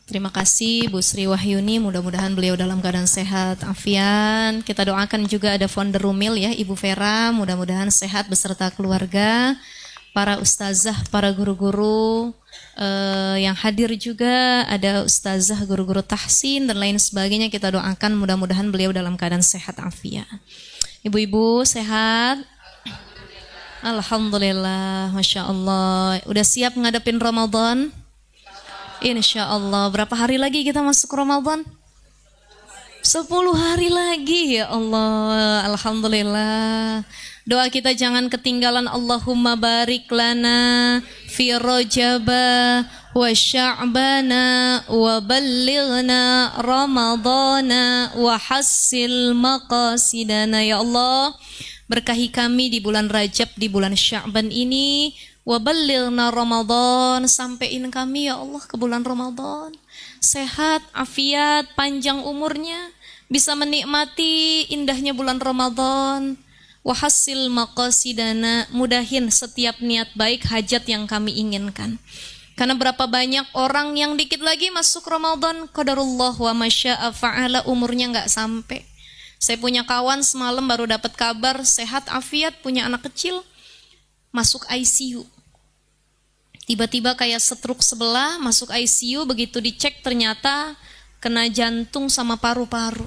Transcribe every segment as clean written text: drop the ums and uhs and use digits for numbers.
Terima kasih Bu Sri Wahyuni, mudah-mudahan beliau dalam keadaan sehat, afian. Kita doakan juga ada founder Rumil ya, Ibu Vera, mudah-mudahan sehat beserta keluarga. Para ustazah, para guru-guru yang hadir juga, ada ustazah, guru-guru tahsin dan lain sebagainya. Kita doakan mudah-mudahan beliau dalam keadaan sehat, afian. Ibu-ibu sehat? Alhamdulillah, Masya Allah. Udah siap ngadepin Ramadan? Insya Allah. Berapa hari lagi kita masuk Ramadan? 10 hari lagi, ya Allah. Alhamdulillah. Doa kita jangan ketinggalan. Allahumma barik lana fi Rajaba wa Sya'bana wa ballighna Ramadana wa hassil maqasidana. Ya Allah, berkahi kami di bulan Rajab, di bulan Sya'ban ini. Wa ballighna Ramadan, sampein kami ya Allah ke bulan Ramadan. Sehat, afiat, panjang umurnya, bisa menikmati indahnya bulan Ramadan. Wa hasil maqasidana, mudahin setiap niat baik, hajat yang kami inginkan. Karena berapa banyak orang yang dikit lagi masuk Ramadan, qadarullah wa masya'a fa'ala, umurnya nggak sampai. Saya punya kawan semalam baru dapat kabar sehat afiat, punya anak kecil, masuk ICU. Tiba-tiba kayak stroke sebelah, masuk ICU, begitu dicek ternyata kena jantung sama paru-paru.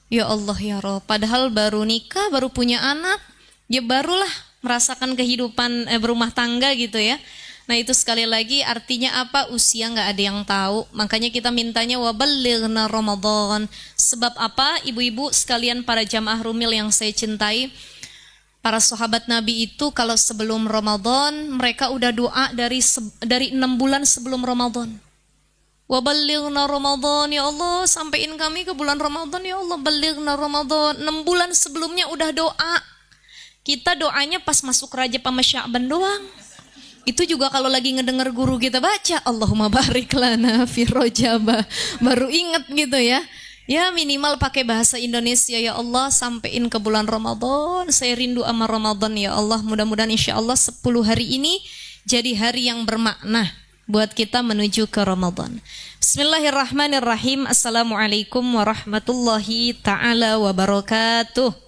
Ya Allah ya Rabb, padahal baru nikah, baru punya anak, ya barulah merasakan kehidupan berumah tangga gitu ya. Nah itu sekali lagi artinya apa? Usia nggak ada yang tahu. Makanya kita mintanya wa ballighna Ramadan. Sebab apa? Ibu-ibu sekalian, para jamaah Rumil yang saya cintai, para sahabat Nabi itu kalau sebelum Ramadan mereka udah doa dari 6 bulan sebelum Ramadan. Wa ballighna Ramadan, ya Allah sampein kami ke bulan Ramadan ya Allah, ballighna Ramadan. 6 bulan sebelumnya udah doa. Kita doanya pas masuk Rajab sama Sya'ban doang. Itu juga kalau lagi ngedenger guru kita baca Allahumma barik lana fi Rajab, baru inget gitu ya. Ya minimal pakai bahasa Indonesia, ya Allah sampein ke bulan Ramadan, saya rindu sama Ramadan ya Allah. Mudah-mudahan insya Allah 10 hari ini jadi hari yang bermakna buat kita menuju ke Ramadan. Bismillahirrahmanirrahim. Assalamualaikum warahmatullahi ta'ala wabarakatuh.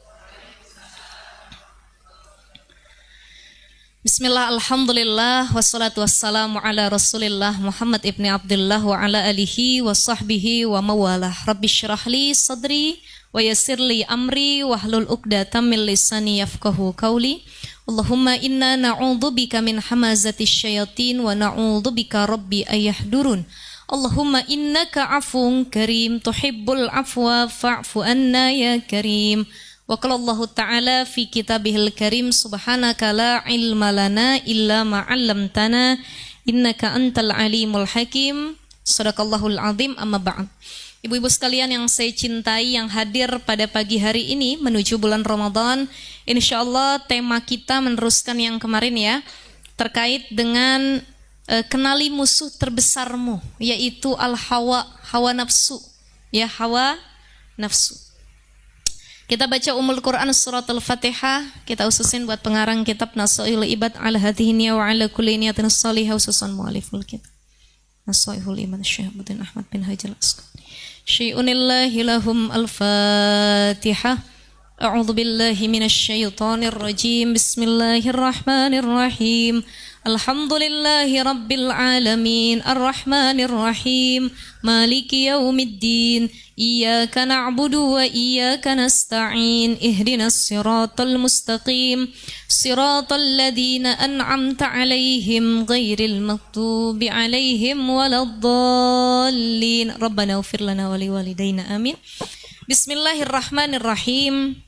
Bismillah, alhamdulillah, wassalatu wassalamu ala rasulillah Muhammad ibni Abdullah wa ala alihi wa sahbihi wa mawalah. Rabbi syrahli sadri wa yassirli amri wahlul uqdatam min lisani yafqahu qawli. Allahumma inna na'udzubika min hamazati syayatin wa na'udzubika rabbi ayahdurun. Allahumma innaka afun karim tuhibbul afwa fa'fu anna ya karim. Wa qala Allah Ta'ala fi kitabihil karim subhanaka la ilma lana illa ma 'allamtana innaka antal alimul hakim. Shadaqallahul azim. Amma ba'd. Ibu-ibu sekalian yang saya cintai, yang hadir pada pagi hari ini menuju bulan Ramadan, insyaallah tema kita meneruskan yang kemarin ya, terkait dengan kenali musuh terbesarmu, yaitu al-hawa, hawa nafsu. Ya, hawa nafsu. Kita baca Ummul Quran surat Al-Fatihah. Kita ususin buat pengarang kitab Nasaihul Ibad ala hadhihi niyya wa ala kulli niyatin salihah, ususan mu'aliful kitab Nasaihul Ibad Syahabuddin Ahmad bin Hajjal Asqalani. Syai'unillahi lahum al-Fatihah. A'udzu billahi minasy syaithanir rajim. Bismillahirrahmanirrahim. Alhamdulillahi rabbil alamin. Ar-Rahmanir Rahim. Maliki yaumiddin. Iyyaka na'budu wa iyyaka nasta'in. Ihdinas siratal mustaqim. Siratal ladzina an'amta 'alaihim ghairil maghdubi 'alaihim waladdallin. Rabbana ighfir lana wa liwalidayna amin. Bismillahirrahmanirrahim.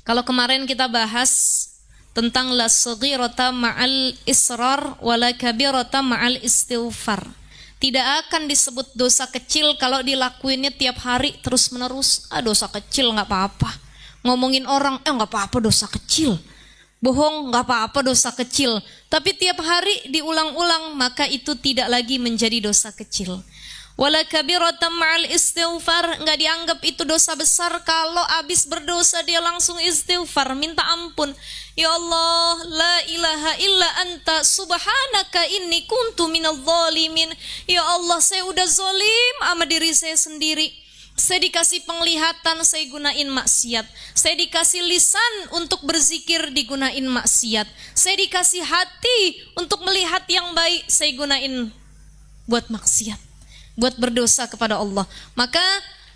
Kalau kemarin kita bahas tentang la saghirata ma'al israr wa la kabirata ma'al istighfar. Tidak akan disebut dosa kecil kalau dilakuinnya tiap hari terus menerus. Dosa kecil nggak apa-apa. Ngomongin orang, nggak apa-apa dosa kecil. Bohong nggak apa-apa dosa kecil. Tapi tiap hari diulang-ulang, maka itu tidak lagi menjadi dosa kecil. Wala kabiratan ma'al istighfar, nggak dianggap itu dosa besar kalau abis berdosa dia langsung istighfar, minta ampun. Ya Allah, la ilaha illa anta subhanaka inni kuntu minadh dhalimin. Ya Allah, saya udah zalim sama diri saya sendiri. Saya dikasih penglihatan, saya gunain maksiat. Saya dikasih lisan untuk berzikir, digunain maksiat. Saya dikasih hati untuk melihat yang baik, saya gunain buat maksiat, buat berdosa kepada Allah. Maka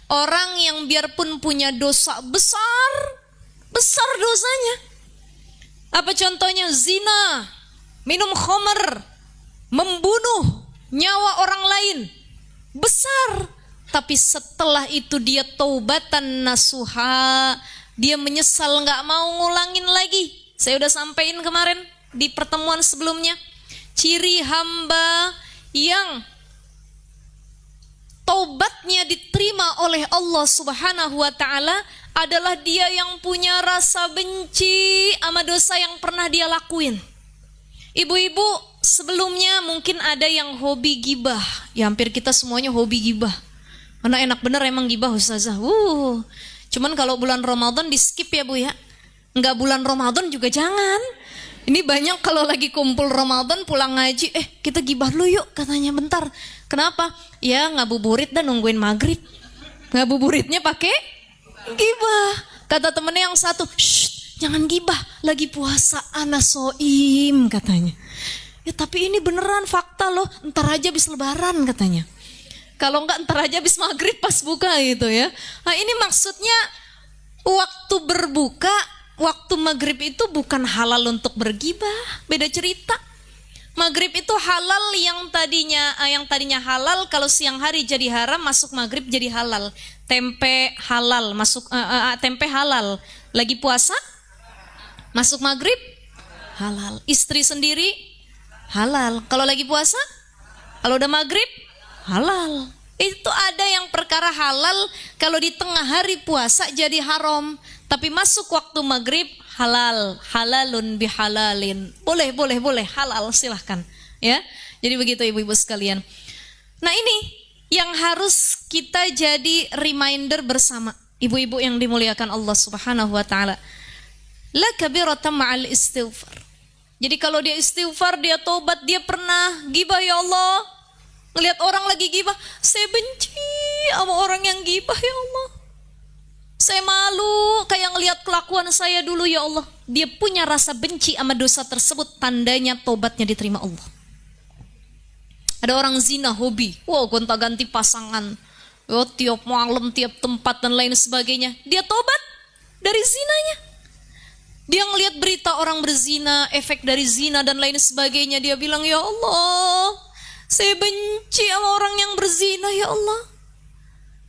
orang yang biarpun punya dosa besar, besar dosanya. Apa contohnya? Zina, minum khamar, membunuh nyawa orang lain, besar. Tapi setelah itu dia taubatan nasuha, dia menyesal, nggak mau ngulangin lagi. Saya udah sampaikan kemarin di pertemuan sebelumnya, ciri hamba yang taubatnya diterima oleh Allah Subhanahu wa ta'ala adalah dia yang punya rasa benci sama dosa yang pernah dia lakuin. Ibu-ibu sebelumnya mungkin ada yang hobi gibah. Ya hampir kita semuanya hobi gibah. Mana enak bener emang gibah Ustazah. Cuman kalau bulan Ramadan di skip ya Bu ya. Enggak bulan Ramadan juga jangan. Ini banyak kalau lagi kumpul Ramadan pulang ngaji, kita gibah dulu yuk katanya bentar. Kenapa? Ya ngabuburit dan nungguin maghrib. Ngabuburitnya pakai gibah. Kata temennya yang satu, shh, jangan gibah, lagi puasa ana soim katanya. Ya tapi ini beneran fakta loh, ntar aja habis lebaran katanya. Kalau enggak ntar aja habis maghrib pas buka gitu ya. Nah ini maksudnya waktu berbuka, waktu maghrib itu bukan halal untuk bergibah, beda cerita. Maghrib itu halal yang tadinya halal kalau siang hari jadi haram, masuk maghrib jadi halal. Tempe halal, tempe halal. Lagi puasa, masuk maghrib halal. Istri sendiri halal. Kalau lagi puasa, kalau udah maghrib halal. Itu ada yang perkara halal kalau di tengah hari puasa jadi haram, tapi masuk waktu maghrib halal, halalun bihalalin. Boleh, halal silahkan. Ya, jadi begitu ibu-ibu sekalian. Nah ini yang harus kita jadi reminder bersama, ibu-ibu yang dimuliakan Allah Subhanahu wa ta'ala. La kabiratan ma'al istighfar. Jadi kalau dia istighfar, dia tobat, dia pernah gibah, ya Allah, ngelihat orang lagi gibah, saya benci sama orang yang gibah ya Allah. Saya malu kayak ngelihat kelakuan saya dulu ya Allah. Dia punya rasa benci sama dosa tersebut, tandanya tobatnya diterima Allah. Ada orang zina hobi, gonta-ganti pasangan, tiap malam, tiap tempat dan lain sebagainya. Dia tobat dari zinanya. Dia ngelihat berita orang berzina, efek dari zina dan lain sebagainya. Dia bilang, ya Allah, saya benci sama orang yang berzina ya Allah.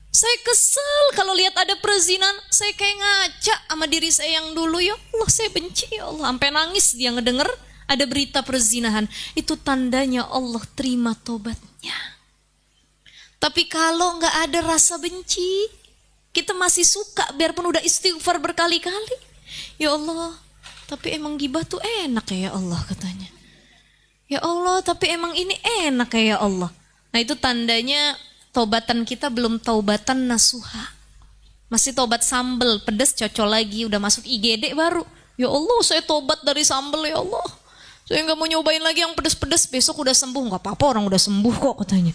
Saya kesel kalau lihat ada perzinahan. Saya kayak ngaca sama diri saya yang dulu, ya Allah saya benci ya Allah. Sampai nangis dia ngedenger ada berita perzinahan. Itu tandanya Allah terima tobatnya. Tapi kalau nggak ada rasa benci, kita masih suka biarpun udah istighfar berkali-kali. Ya Allah, tapi emang gibah tuh enak ya Allah katanya. Ya Allah, tapi emang ini enak ya Allah. Nah itu tandanya taubatan kita belum taubatan nasuha. Masih tobat sambel, pedas cocol lagi, udah masuk IGD baru. Ya Allah, saya tobat dari sambel ya Allah. Saya nggak mau nyobain lagi yang pedas-pedas, besok udah sembuh. Nggak apa-apa, orang udah sembuh kok katanya.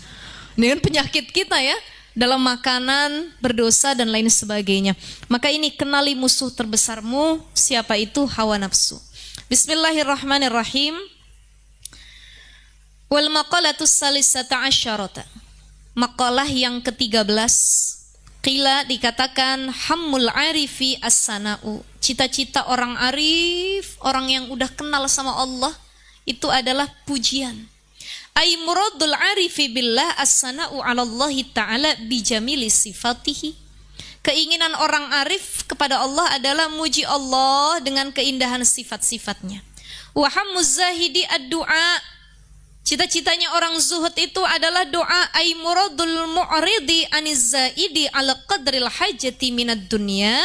Ini kan penyakit kita ya, dalam makanan, berdosa dan lain sebagainya. Maka ini kenali musuh terbesarmu, siapa itu? Hawa nafsu. Bismillahirrahmanirrahim. Wal maqalatus salisata asyarata. Makalah yang ke-13. Qila dikatakan hammul arifi as-sana'u. Cita-cita orang arif, orang yang udah kenal sama Allah, itu adalah pujian. Ay muradul arifi billah as-sana'u 'ala Allah ta'ala bijamili sifatihi. Keinginan orang arif kepada Allah adalah muji Allah dengan keindahan sifat-sifatnya. Wa hammuz zahidi ad-du'a. Cita-citanya orang zuhud itu adalah doa. Ay muradul mu'ridi aniz zaidi ala qadril hajati minad dunya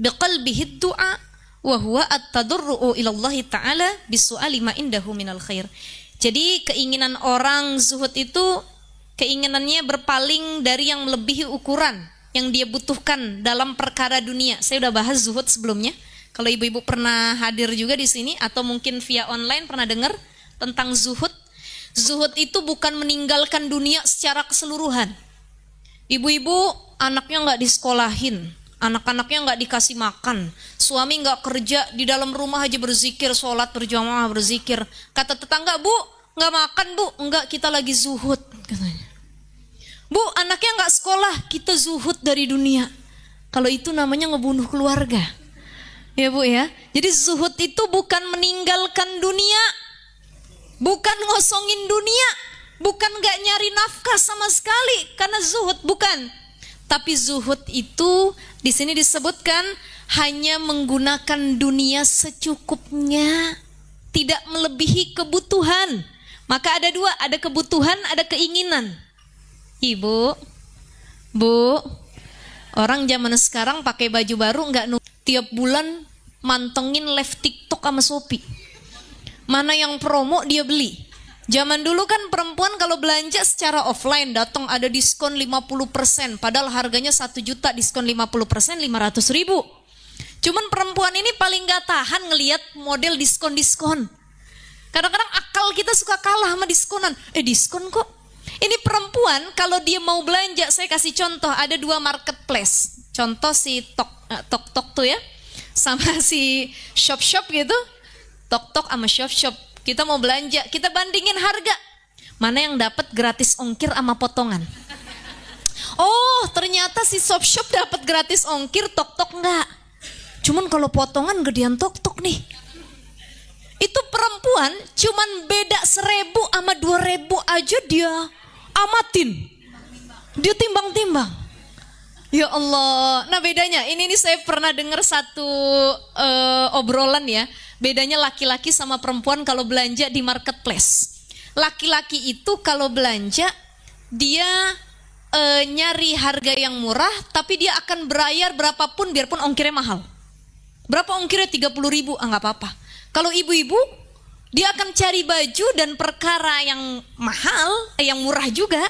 biqalbihi du'a wa huwa at-tadarru'u ila Allah ta'ala bisu'ali ma indahu minal khair. Jadi keinginan orang zuhud itu keinginannya berpaling dari yang melebihi ukuran yang dia butuhkan dalam perkara dunia. Saya udah bahas zuhud sebelumnya. Kalau ibu-ibu pernah hadir juga di sini atau mungkin via online pernah dengar tentang zuhud. Zuhud itu bukan meninggalkan dunia secara keseluruhan. Ibu-ibu anaknya nggak disekolahin, anak-anaknya nggak dikasih makan, suami nggak kerja, di dalam rumah aja berzikir, sholat berjamaah berzikir. Kata tetangga, bu nggak makan bu, nggak, kita lagi zuhud katanya. Bu anaknya nggak sekolah, kita zuhud dari dunia. Kalau itu namanya ngebunuh keluarga. Ya bu ya, jadi zuhud itu bukan meninggalkan dunia, bukan ngosongin dunia, bukan gak nyari nafkah sama sekali karena zuhud, bukan. Tapi zuhud itu di sini disebutkan hanya menggunakan dunia secukupnya, tidak melebihi kebutuhan. Maka ada dua, ada kebutuhan, ada keinginan. Ibu, bu, orang zaman sekarang pakai baju baru nggak tiap bulan mantengin live TikTok sama Shopee. Mana yang promo dia beli. Zaman dulu kan perempuan kalau belanja secara offline datang ada diskon 50%, padahal harganya 1 juta, diskon 50% 500.000. Cuman perempuan ini paling gak tahan ngelihat model diskon-diskon. Kadang-kadang akal kita suka kalah sama diskonan. Diskon kok. Ini perempuan kalau dia mau belanja, saya kasih contoh, ada 2 marketplace. Contoh si Tok tuh ya, sama si Shop gitu. Tok sama Shop. Kita mau belanja, kita bandingin harga. Mana yang dapat gratis ongkir sama potongan. Oh, ternyata si Shop dapat gratis ongkir, Tok enggak. Cuman kalau potongan gedean Tok nih. Itu perempuan cuman beda 1.000 sama 2.000 aja dia amatin. Dia timbang-timbang. Ya Allah. Nah bedanya, ini saya pernah dengar satu obrolan ya. Bedanya laki-laki sama perempuan kalau belanja di marketplace. Laki-laki itu kalau belanja, dia nyari harga yang murah, tapi dia akan bayar berapapun biarpun ongkirnya mahal. Berapa ongkirnya? 30.000, nggak apa-apa. Kalau ibu-ibu, dia akan cari baju dan perkara yang mahal, yang murah juga,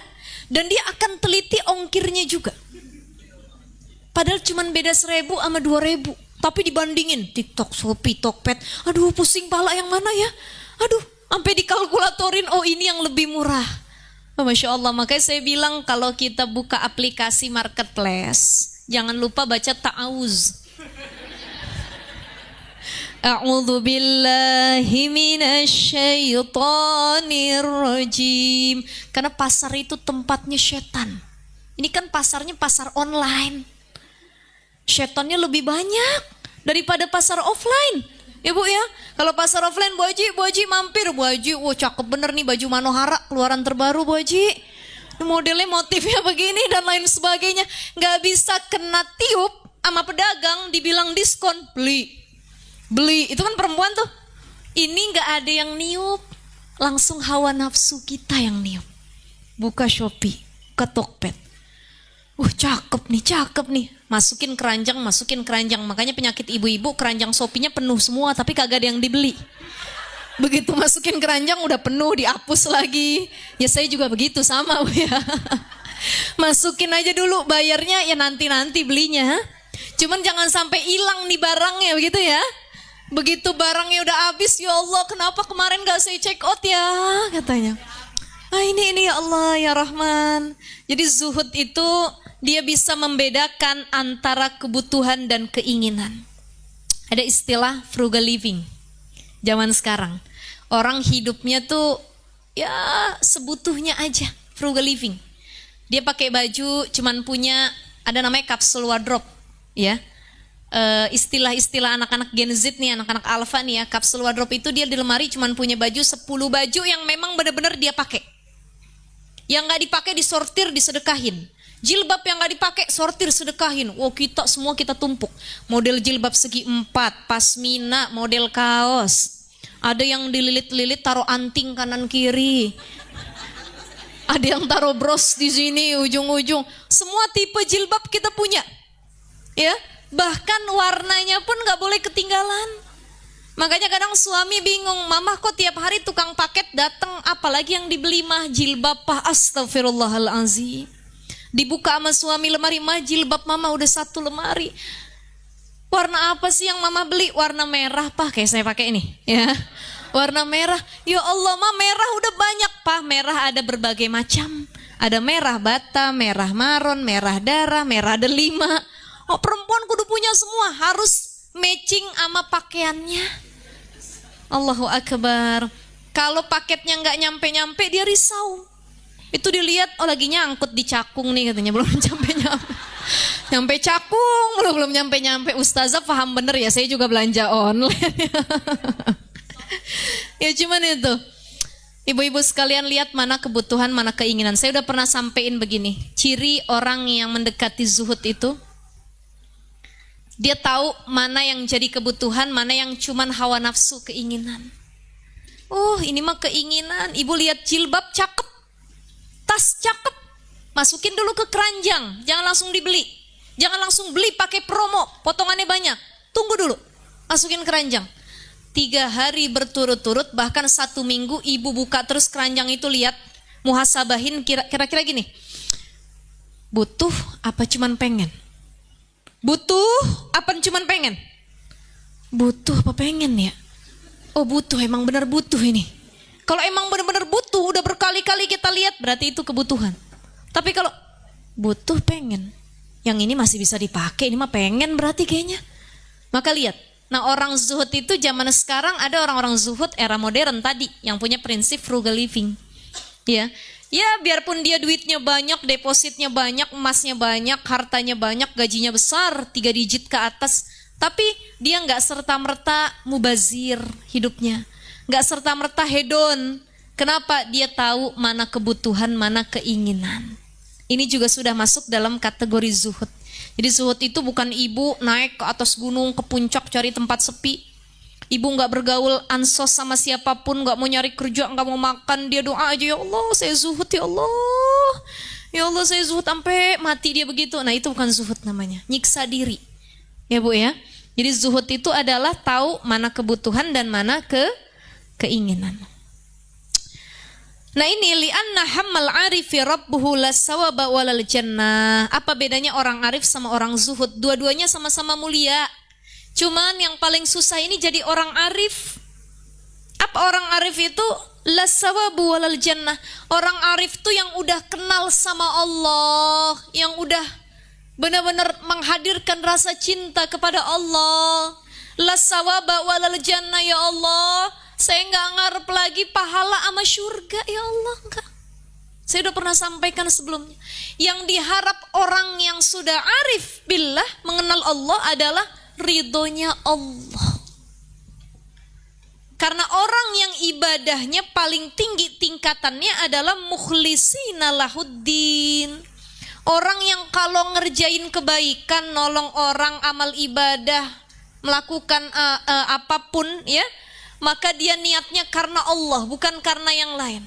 dan dia akan teliti ongkirnya juga. Padahal cuma beda 1.000 sama 2.000. Tapi dibandingin TikTok, Shopee, Tokped. Aduh pusing pala yang mana ya. Aduh sampai dikalkulatorin, oh ini yang lebih murah. Oh, Masya Allah. Makanya saya bilang kalau kita buka aplikasi marketplace, jangan lupa baca ta'awuz. A'udzu billahi minasyaitonir rajim. Karena pasar itu tempatnya setan. Ini kan pasarnya pasar online. Setannya lebih banyak daripada pasar offline. Ya bu ya, kalau pasar offline Bu Haji mampir, Bu Haji, wah cakep bener nih baju Manohara keluaran terbaru Bu Haji. Modelnya motifnya begini dan lain sebagainya. Gak bisa kena tiup sama pedagang dibilang diskon, beli. Itu kan perempuan tuh. Ini gak ada yang niup, langsung hawa nafsu kita yang niup. Buka Shopee, ke Tokped. Cakep nih. Masukin keranjang. Makanya penyakit ibu-ibu, keranjang Shopee-nya penuh semua, tapi kagak ada yang dibeli. Begitu masukin keranjang udah penuh, dihapus lagi. Ya saya juga begitu sama Bu ya. Masukin aja dulu, bayarnya ya nanti belinya. Cuman jangan sampai hilang nih barangnya, begitu ya. Begitu barangnya udah habis, ya Allah kenapa kemarin gak saya check out ya, katanya. Ini ya Allah ya Rahman. Jadi zuhud itu dia bisa membedakan antara kebutuhan dan keinginan. Ada istilah frugal living zaman sekarang. Orang hidupnya tuh ya sebutuhnya aja, frugal living. Dia pakai baju cuman punya, ada namanya capsule wardrobe ya. Istilah-istilah anak-anak Gen Z nih, anak-anak Alpha nih ya. Capsule wardrobe itu dia di lemari cuman punya baju 10 baju yang memang benar-benar dia pakai. Yang gak dipakai disortir, disedekahin. Jilbab yang gak dipakai sortir, sedekahin. Kita semua kita tumpuk. Model jilbab segi 4, pasmina, model kaos. Ada yang dililit-lilit taruh anting kanan kiri. Ada yang taruh bros di sini ujung-ujung. Semua tipe jilbab kita punya. Ya, bahkan warnanya pun gak boleh ketinggalan. Makanya kadang suami bingung, mama kok tiap hari tukang paket datang, apalagi yang dibeli mah jilbab, astagfirullahalazim. Dibuka sama suami lemari, mah jilbab mama udah 1 lemari. Warna apa sih yang mama beli? Warna merah, Pak. Kayak saya pakai ini, ya. Warna merah. Ya Allah, Ma, merah udah banyak, Pak. Merah ada berbagai macam. Ada merah bata, merah maron, merah darah, merah delima. Oh, perempuan kudu punya semua. Harus matching sama pakaiannya. Allahu Akbar. Kalau paketnya nggak nyampe-nyampe, dia risau. Itu dilihat, oh lagi nyangkut di cakung nih katanya, belum nyampe-nyampe. Nyampe cakung, belum nyampe-nyampe. Ustazah paham bener ya, saya juga belanja online. Ya cuman itu. Ibu-ibu sekalian, lihat mana kebutuhan, mana keinginan. Saya udah pernah sampein begini. Ciri orang yang mendekati zuhud itu, dia tahu mana yang jadi kebutuhan, mana yang cuman hawa nafsu, keinginan. Oh, ini mah keinginan. Ibu lihat jilbab cakep, tas cakep, masukin dulu ke keranjang, jangan langsung dibeli. Jangan langsung beli pakai promo, potongannya banyak. Tunggu dulu, masukin keranjang. 3 hari berturut-turut, bahkan 1 minggu, ibu buka terus keranjang itu, lihat, muhasabahin kira-kira gini. Butuh apa cuman pengen? Butuh apa cuman pengen? Butuh apa pengen ya? Oh butuh, emang benar butuh ini. Kalau emang benar-benar butuh, udah berkali-kali kita lihat, berarti itu kebutuhan. Tapi kalau butuh pengen, yang ini masih bisa dipakai, ini mah pengen berarti kayaknya. Maka lihat, nah orang zuhud itu zaman sekarang ada orang-orang zuhud era modern tadi yang punya prinsip frugal living. Ya, biarpun dia duitnya banyak, depositnya banyak, emasnya banyak, hartanya banyak, gajinya besar, 3 digit ke atas, tapi dia nggak serta-merta mubazir hidupnya, nggak serta-merta hedon. Kenapa? Dia tahu mana kebutuhan, mana keinginan. Ini juga sudah masuk dalam kategori zuhud. Jadi zuhud itu bukan ibu naik ke atas gunung, ke puncak cari tempat sepi. Ibu nggak bergaul ansos sama siapapun, nggak mau nyari kerja, nggak mau makan. Dia doa aja, ya Allah saya zuhud, ya Allah. Ya Allah saya zuhud sampai mati, dia begitu. Nah itu bukan zuhud namanya, nyiksa diri. Ya Bu ya. Jadi zuhud itu adalah tahu mana kebutuhan dan mana keinginan. Nah ini li'anna hammal arifi rabbuhu lasawaba walal jannah. Apa bedanya orang arif sama orang zuhud? Dua-duanya sama-sama mulia. Cuman yang paling susah ini jadi orang arif. Apa orang arif itu? Lasawabu walal jannah. Orang arif itu yang udah kenal sama Allah, yang udah benar-benar menghadirkan rasa cinta kepada Allah. Lasawaba walal jannah, ya Allah. Saya nggak ngarep lagi pahala sama surga, ya Allah, enggak. Saya udah pernah sampaikan sebelumnya. Yang diharap orang yang sudah arif billah, mengenal Allah adalah ridhonya Allah. Karena orang yang ibadahnya paling tinggi tingkatannya adalah mukhlisina lahuddin. Orang yang kalau ngerjain kebaikan, nolong orang, amal ibadah, melakukan apapun ya, maka dia niatnya karena Allah, bukan karena yang lain.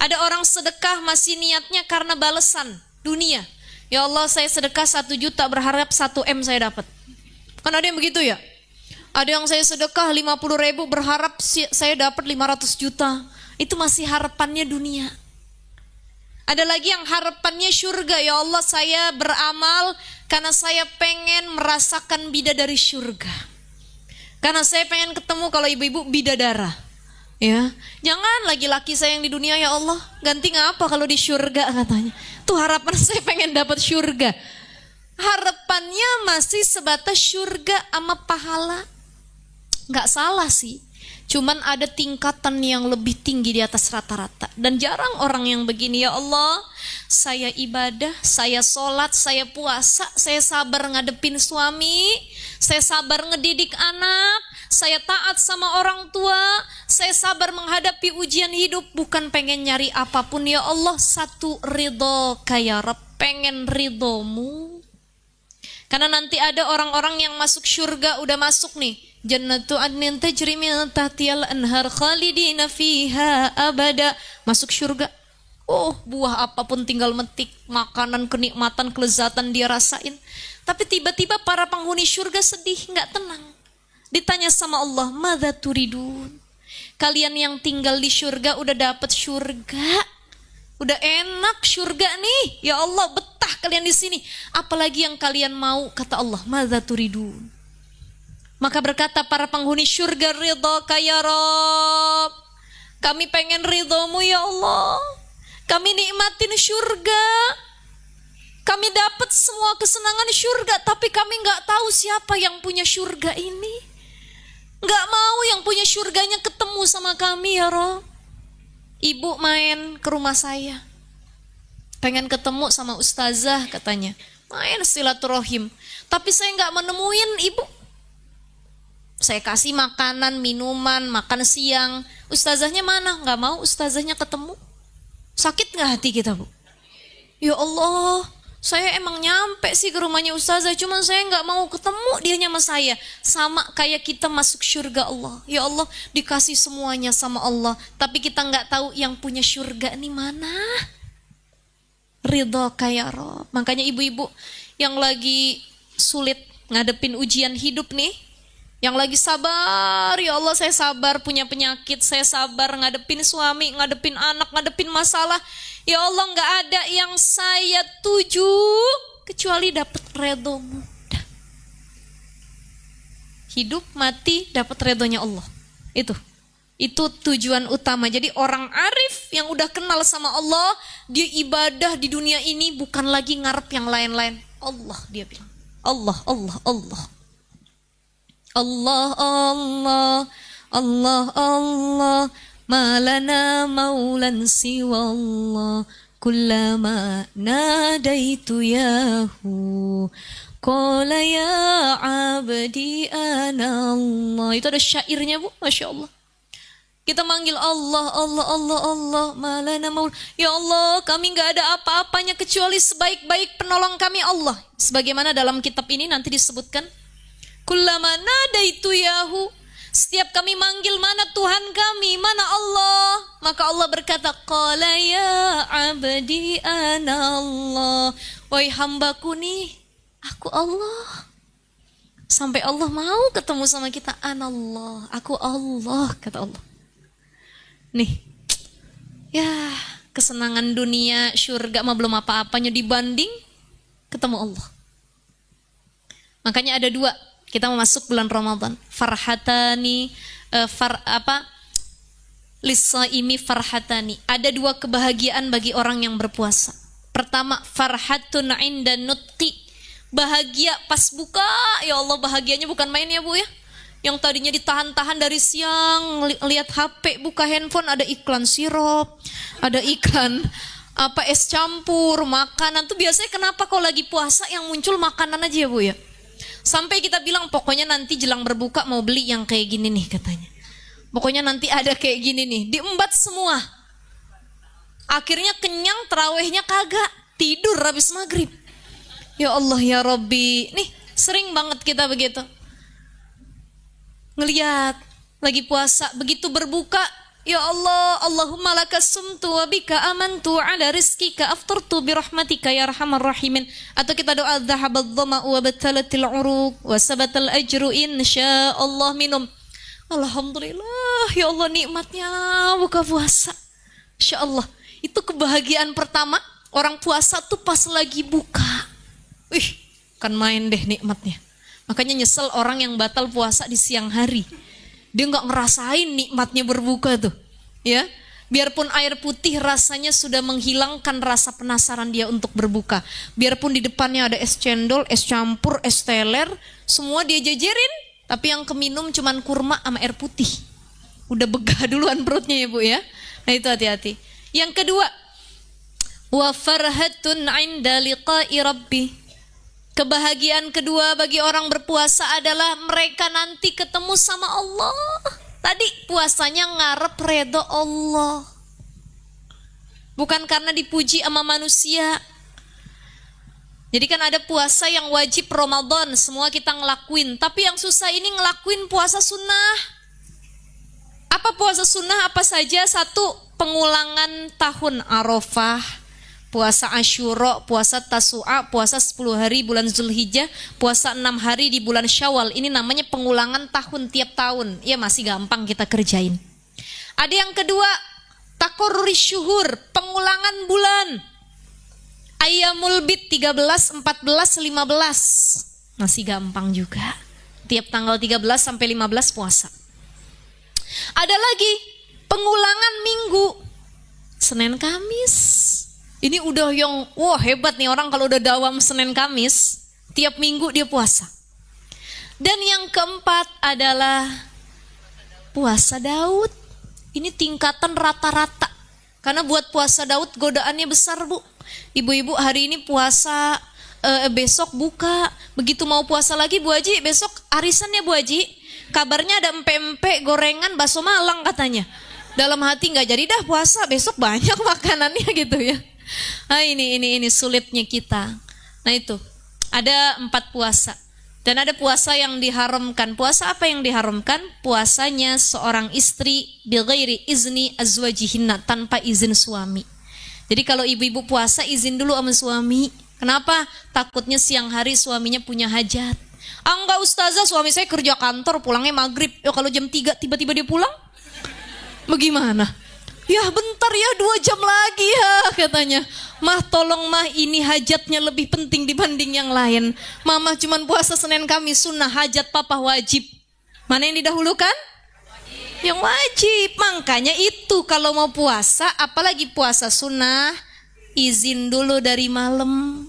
Ada orang sedekah masih niatnya karena balasan dunia. Ya Allah saya sedekah 1 juta berharap 1 M saya dapat. Kan ada yang begitu ya. Ada yang saya sedekah 50.000 berharap saya dapat 500 juta. Itu masih harapannya dunia. Ada lagi yang harapannya surga. Ya Allah saya beramal karena saya pengen merasakan bidadari surga. Karena saya pengen ketemu kalau ibu-ibu bidadara. Ya, jangan lagi laki saya yang di dunia ya Allah, ganti ngapa kalau di surga katanya. Tuh harapan saya pengen dapat surga. Harapannya masih sebatas surga sama pahala. Nggak salah sih. Cuman ada tingkatan yang lebih tinggi di atas rata-rata. Dan jarang orang yang begini, ya Allah, saya ibadah, saya sholat, saya puasa, saya sabar ngadepin suami, saya sabar ngedidik anak, saya taat sama orang tua, saya sabar menghadapi ujian hidup, bukan pengen nyari apapun, ya Allah, satu ridho kaya Rab, pengen ridhomu. Karena nanti ada orang-orang yang masuk surga, udah masuk nih, Jannatu adnin tajri min tahtiyal anhar khalidina fiha abada. Masuk surga. Oh, buah apapun tinggal metik, makanan, kenikmatan, kelezatan dia rasain. Tapi tiba-tiba para penghuni surga sedih, nggak tenang. Ditanya sama Allah, madza turidun? Kalian yang tinggal di surga udah dapat surga. Udah enak surga nih. Ya Allah, betah kalian di sini. Apalagi yang kalian mau? Kata Allah, madza turidun? Maka berkata para penghuni syurga, ridhaka ya Rabb. Kami pengen ridhomu ya Allah. Kami nikmatin syurga. Kami dapat semua kesenangan syurga, tapi kami nggak tahu siapa yang punya syurga ini. Nggak mau yang punya syurganya ketemu sama kami ya Rabb. Ibu main ke rumah saya. Pengen ketemu sama ustazah katanya. Main silaturahim. Tapi saya nggak menemuin ibu. Saya kasih makanan, minuman, makan siang. Ustazahnya mana? Nggak mau ustazahnya ketemu. Sakit nggak hati kita, Bu? Ya Allah, saya emang nyampe sih ke rumahnya ustazah, cuman saya nggak mau ketemu dianya sama saya. Sama kayak kita masuk syurga Allah. Ya Allah, dikasih semuanya sama Allah, tapi kita nggak tahu yang punya syurga ini mana. Ridhaka ya Rabb. Makanya ibu-ibu yang lagi sulit ngadepin ujian hidup nih, yang lagi sabar, ya Allah saya sabar punya penyakit, saya sabar ngadepin suami, ngadepin anak, ngadepin masalah. Ya Allah, nggak ada yang saya tuju kecuali dapat ridhomu. Hidup mati dapat ridhonya Allah. Itu tujuan utama. Jadi orang arif yang udah kenal sama Allah, dia ibadah di dunia ini bukan lagi ngarep yang lain-lain. Allah, dia bilang. Allah, Allah, Allah. Allah, Allah, Allah, Allah, malana maulan siwallah, kullama nadaitu yahu, qala ya abdi ana Allah. Itu ada syairnya, Bu, Masya Allah. Kita manggil Allah, Allah, Allah, Allah, malana maul. Ya Allah, kami gak ada apa-apanya kecuali sebaik-baik penolong kami Allah. Sebagaimana dalam kitab ini nanti disebutkan, kullama nadaitu yahu, setiap kami manggil mana Tuhan kami, mana Allah, maka Allah berkata, qala ya abdi ana Allah. Wahai hambaku nih, aku Allah. Sampai Allah mau ketemu sama kita, ana Allah, aku Allah, kata Allah. Nih, ya kesenangan dunia, syurga mah belum apa-apanya dibanding ketemu Allah. Makanya ada dua. Kita mau masuk bulan Ramadan. Farhatani, lisaimi farhatani. Ada dua kebahagiaan bagi orang yang berpuasa. Pertama, farhatun inda nutqi. Bahagia pas buka. Ya Allah, bahagianya bukan main ya Bu ya. Yang tadinya ditahan-tahan dari siang, lihat HP, buka handphone, ada iklan sirup, ada iklan es campur, makanan. Tuh biasanya kenapa kalau lagi puasa yang muncul makanan aja ya Bu ya. Sampai kita bilang pokoknya nanti jelang berbuka mau beli yang kayak gini nih katanya. Pokoknya nanti ada kayak gini nih, diembat semua. Akhirnya kenyang, terawihnya kagak, tidur habis maghrib. Ya Allah ya Rabbi, nih sering banget kita begitu. Ngeliat lagi puasa, begitu berbuka, ya Allah, Allahumma laka sumtu wa bika amantu ala rizkika aftartu birahmatika ya arhamar rahimin. Atau kita doa dhahabadh dhama'u wa batalatil uruq wa sabatal ajru insyaallah minum. Alhamdulillah, ya Allah nikmatnya buka puasa. Insya Allah, itu kebahagiaan pertama orang puasa tuh pas lagi buka. Wih, kan main deh nikmatnya. Makanya nyesel orang yang batal puasa di siang hari. Dia nggak ngerasain nikmatnya berbuka tuh, ya. Biarpun air putih rasanya sudah menghilangkan rasa penasaran dia untuk berbuka. Biarpun di depannya ada es cendol, es campur, es teler, semua dia jajarin. Tapi yang keminum cuman kurma sama air putih. Udah begah duluan perutnya ya Bu ya. Nah itu hati-hati. Yang kedua, wa farhatun 'inda liqa'i rabbi. Kebahagiaan kedua bagi orang berpuasa adalah mereka nanti ketemu sama Allah. Tadi puasanya ngarep redho Allah. Bukan karena dipuji sama manusia. Jadi kan ada puasa yang wajib Ramadan, semua kita ngelakuin. Tapi yang susah ini ngelakuin puasa sunnah. Apa puasa sunnah? Apa saja? Satu, pengulangan tahun Arafah, puasa Asyura, puasa Tasu'a, puasa 10 hari bulan Zulhijjah, puasa 6 hari di bulan Syawal. Ini namanya pengulangan tahun tiap tahun. Ya masih gampang kita kerjain. Ada yang kedua, takoruri syuhur, pengulangan bulan. Ayyamul bid 13, 14, 15. Masih gampang juga. Tiap tanggal 13 sampai 15 puasa. Ada lagi pengulangan minggu, Senin Kamis. Ini udah yang wah hebat nih orang kalau udah dawam Senin Kamis, tiap minggu dia puasa. Dan yang keempat adalah puasa Daud. Ini tingkatan rata-rata. Karena buat puasa Daud godaannya besar, Bu. Ibu-ibu hari ini puasa, besok buka. Begitu mau puasa lagi Bu Haji, besok arisan ya Bu Haji. Kabarnya ada empek-empek, gorengan, bakso Malang katanya. Dalam hati nggak jadi dah puasa, besok banyak makanannya gitu ya. Nah ini sulitnya kita. Nah itu, ada 4 puasa. Dan ada puasa yang diharamkan. Puasa apa yang diharamkan? Puasanya seorang istri bighairi izni azwajihinna, tanpa izin suami. Jadi kalau ibu-ibu puasa izin dulu sama suami. Kenapa? Takutnya siang hari suaminya punya hajat. Enggak ustazah, suami saya kerja kantor pulangnya maghrib. Ya kalau jam 3 tiba-tiba dia pulang, bagaimana? Ya bentar ya 2 jam lagi ya katanya. Mah tolong mah, ini hajatnya lebih penting dibanding yang lain. Mama cuman puasa Senin Kamis sunnah, hajat papa wajib. Mana yang didahulukan? Yang wajib. Makanya itu kalau mau puasa, apalagi puasa sunnah, izin dulu dari malam.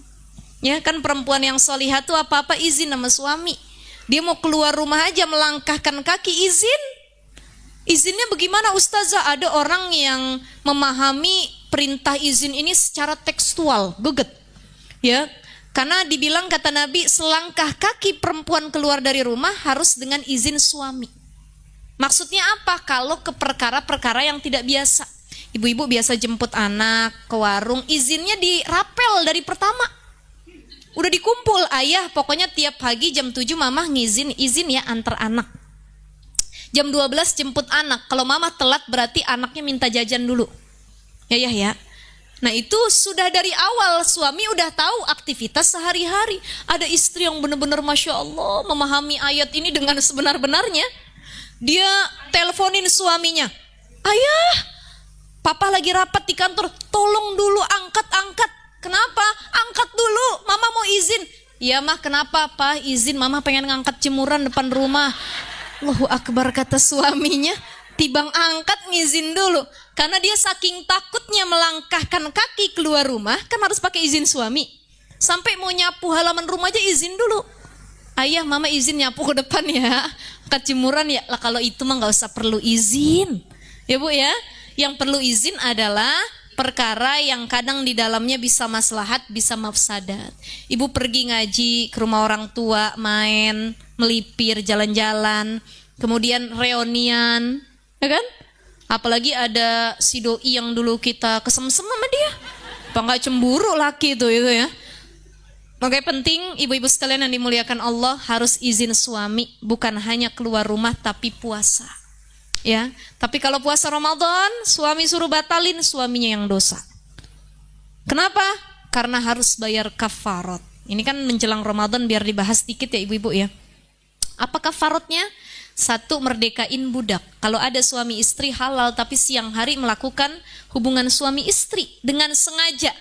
Ya kan perempuan yang solihah tuh apa-apa izin sama suami. Dia mau keluar rumah aja melangkahkan kaki izin. Izinnya bagaimana ustazah? Ada orang yang memahami perintah izin ini secara tekstual, geget. Ya, karena dibilang kata Nabi selangkah kaki perempuan keluar dari rumah harus dengan izin suami. Maksudnya apa? Kalau ke perkara-perkara yang tidak biasa. Ibu-ibu biasa jemput anak ke warung, izinnya dirapel dari pertama. Udah dikumpul, ayah pokoknya tiap pagi jam 7 mama izin ya antar anak. Jam 12 jemput anak. Kalau mama telat berarti anaknya minta jajan dulu. Ya. Nah itu sudah dari awal suami udah tahu aktivitas sehari-hari. Ada istri yang benar-benar Masya Allah memahami ayat ini dengan sebenar-benarnya. Dia teleponin suaminya. Ayah, papa lagi rapat di kantor, tolong dulu angkat. Kenapa? Angkat dulu, mama mau izin. Ya mah kenapa pak? Izin, mama pengen ngangkat jemuran depan rumah. Allahu Akbar kata suaminya. Tibang angkat ngizin dulu. Karena dia saking takutnya melangkahkan kaki keluar rumah, kan harus pakai izin suami. Sampai mau nyapu halaman rumah aja izin dulu. Ayah mama izin nyapu ke depan ya, angkat jemuran ya. Lah kalau itu mah gak usah perlu izin. Ya Bu ya, yang perlu izin adalah perkara yang kadang di dalamnya bisa maslahat, bisa mafsadat. Ibu pergi ngaji ke rumah orang tua, main, melipir, jalan-jalan, kemudian reunian, ya kan? Apalagi ada si doi yang dulu kita kesemsem sama dia. Apa nggak cemburu laki itu ya? Makanya penting ibu-ibu sekalian yang dimuliakan Allah harus izin suami, bukan hanya keluar rumah tapi puasa. Ya, tapi kalau puasa Ramadan, suami suruh batalin, suaminya yang dosa. Kenapa? Karena harus bayar kafarat. Ini kan menjelang Ramadan biar dibahas sedikit ya ibu-ibu ya. Apa kafaratnya? 1, merdekain budak. Kalau ada suami istri halal tapi siang hari melakukan hubungan suami istri dengan sengaja.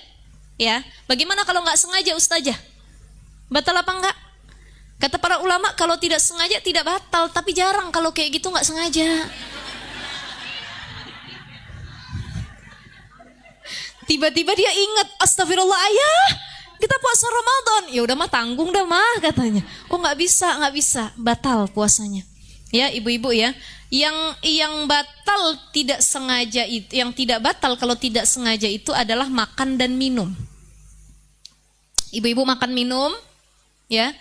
Ya, bagaimana kalau nggak sengaja ustazah? Batal apa enggak? Kata para ulama kalau tidak sengaja tidak batal, tapi jarang kalau kayak gitu nggak sengaja. Tiba-tiba dia ingat, astagfirullah ayah, kita puasa Ramadan. Ya udah mah tanggung dah mah katanya. Oh nggak bisa, batal puasanya. Ya ibu-ibu ya, yang batal tidak sengaja itu, yang tidak batal kalau tidak sengaja itu adalah makan dan minum. Ibu-ibu makan minum, ya.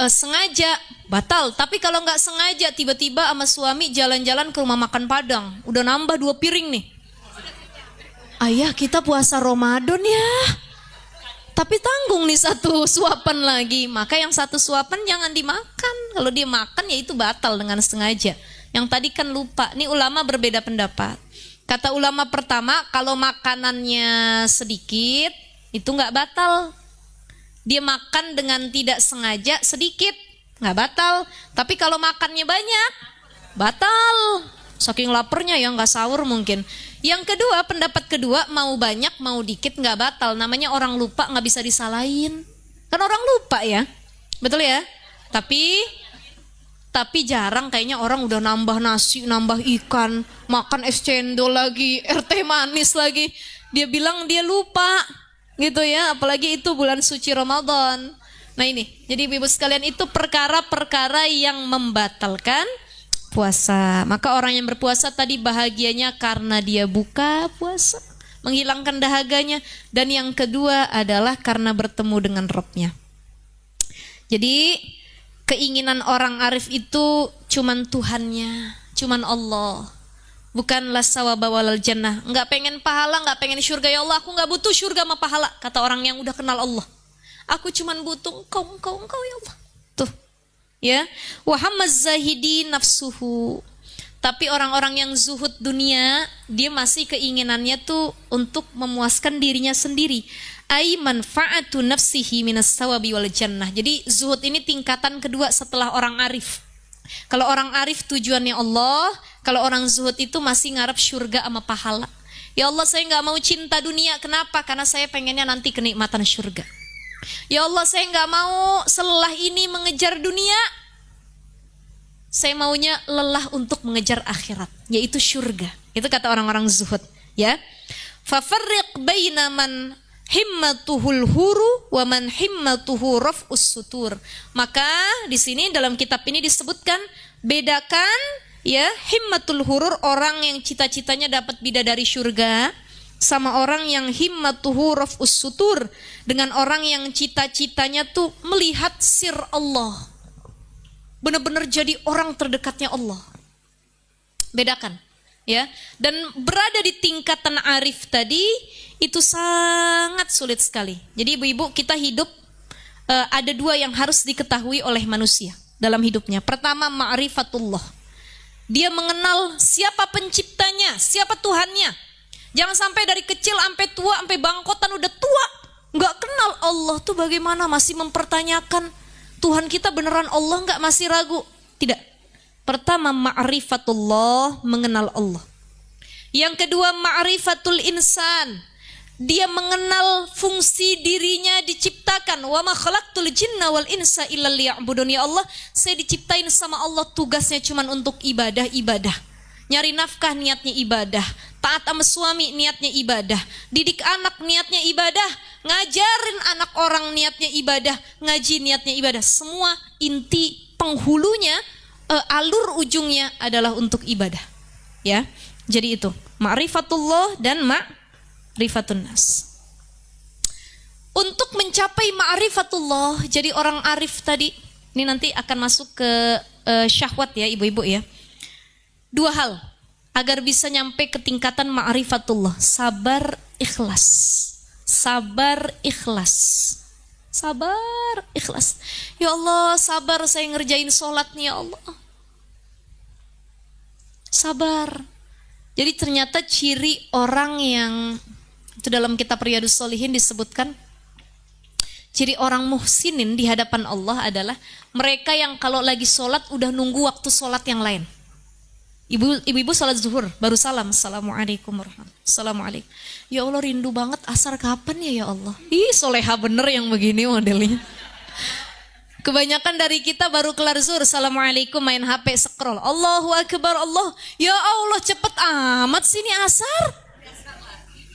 Sengaja batal, tapi kalau nggak sengaja tiba-tiba sama suami jalan-jalan ke rumah makan Padang, udah nambah 2 piring nih. Ayah kita puasa Ramadan ya, tapi tanggung nih 1 suapan lagi. Maka yang 1 suapan jangan dimakan. Kalau dia makan ya itu batal dengan sengaja. Yang tadi kan lupa. Nih ulama berbeda pendapat. Kata ulama pertama, kalau makanannya sedikit itu nggak batal. Dia makan dengan tidak sengaja sedikit, nggak batal. Tapi kalau makannya banyak, batal. Saking laparnya ya nggak sahur mungkin. Yang kedua, pendapat kedua, mau banyak mau dikit nggak batal. Namanya orang lupa, nggak bisa disalahin. Kan orang lupa ya, betul ya. Tapi Tapi jarang kayaknya orang udah nambah nasi, nambah ikan, makan es cendol lagi, air teh manis lagi. Dia bilang dia lupa gitu ya, apalagi itu bulan suci Ramadan. Nah ini, jadi ibu sekalian itu perkara-perkara yang membatalkan puasa. Maka orang yang berpuasa tadi bahagianya karena dia buka puasa, menghilangkan dahaganya. Dan yang kedua adalah karena bertemu dengan Rabb-nya. Jadi keinginan orang arif itu cuman Tuhannya, cuman Allah. Bukanlah sawaba walal jannah. Enggak pengen pahala, enggak pengen surga. Ya Allah, aku enggak butuh surga sama pahala, kata orang yang udah kenal Allah. Aku cuman butuh engkau ya Allah. Tuh. Ya. Wa hammaz zahidi nafsuhu. Tapi orang-orang yang zuhud dunia, dia masih keinginannya tuh untuk memuaskan dirinya sendiri. Ai manfaatu nafsihi minas sawabi wal jannah. Jadi zuhud ini tingkatan kedua setelah orang arif. Kalau orang arif tujuannya Allah, kalau orang zuhud itu masih ngarep surga sama pahala. Ya Allah, saya nggak mau cinta dunia. Kenapa? Karena saya pengennya nanti kenikmatan surga. Ya Allah, saya nggak mau selelah ini mengejar dunia. Saya maunya lelah untuk mengejar akhirat, yaitu surga. Itu kata orang-orang zuhud, ya. Fafarriq baina man himmatuhul huru wa man himmatuhu raf'us sutur. Maka di sini dalam kitab ini disebutkan, bedakan ya himmatul hurur, orang yang cita-citanya dapat bidadari surga, sama orang yang himmatuhu raf'us sutur, dengan orang yang cita-citanya tuh melihat sir Allah, benar-benar jadi orang terdekatnya Allah. Bedakan ya. Dan berada di tingkatan arif tadi itu sangat sulit sekali. Jadi ibu-ibu, kita hidup ada dua yang harus diketahui oleh manusia dalam hidupnya. Pertama, ma'rifatullah. Dia mengenal siapa penciptanya, siapa Tuhannya. Jangan sampai dari kecil sampai tua, sampai bangkotan udah tua, nggak kenal Allah tuh bagaimana, masih mempertanyakan Tuhan kita beneran Allah nggak, masih ragu. Tidak. Pertama, ma'rifatullah, mengenal Allah. Yang kedua, ma'rifatul insan. Dia mengenal fungsi dirinya diciptakan. Wa ma khalaqtul jinna wal insa illa liya'budun. Ya Allah, saya diciptain sama Allah, tugasnya cuma untuk ibadah. Nyari nafkah niatnya ibadah. Taat sama suami niatnya ibadah. Didik anak niatnya ibadah. Ngajarin anak orang niatnya ibadah. Ngaji niatnya ibadah. Semua inti penghulunya, alur ujungnya adalah untuk ibadah. Ya, jadi itu ma'rifatullah dan ma'rifatun nas. Untuk mencapai ma'rifatullah, jadi orang arif tadi, ini nanti akan masuk ke syahwat ya ibu-ibu ya. Dua hal agar bisa nyampe ke tingkatan ma'rifatullah: sabar, ikhlas. Sabar, ikhlas. Sabar, ikhlas. Ya Allah, sabar saya ngerjain sholat nih ya Allah. Sabar. Jadi ternyata ciri orang yang, itu dalam kitab Riyadhus Shalihin disebutkan, ciri orang muhsinin di hadapan Allah adalah mereka yang kalau lagi sholat udah nunggu waktu sholat yang lain. Ibu-ibu sholat zuhur baru salam, assalamualaikum warahmatullahi wabarakatuh. Assalamualaikum. Ya Allah, rindu banget asar kapan ya Allah. Ih, soleha bener yang begini modelnya. Kebanyakan dari kita baru kelar zuhur, assalamualaikum, main HP, scroll. Allahu akbar, Allah. Ya Allah, cepet amat sini asar.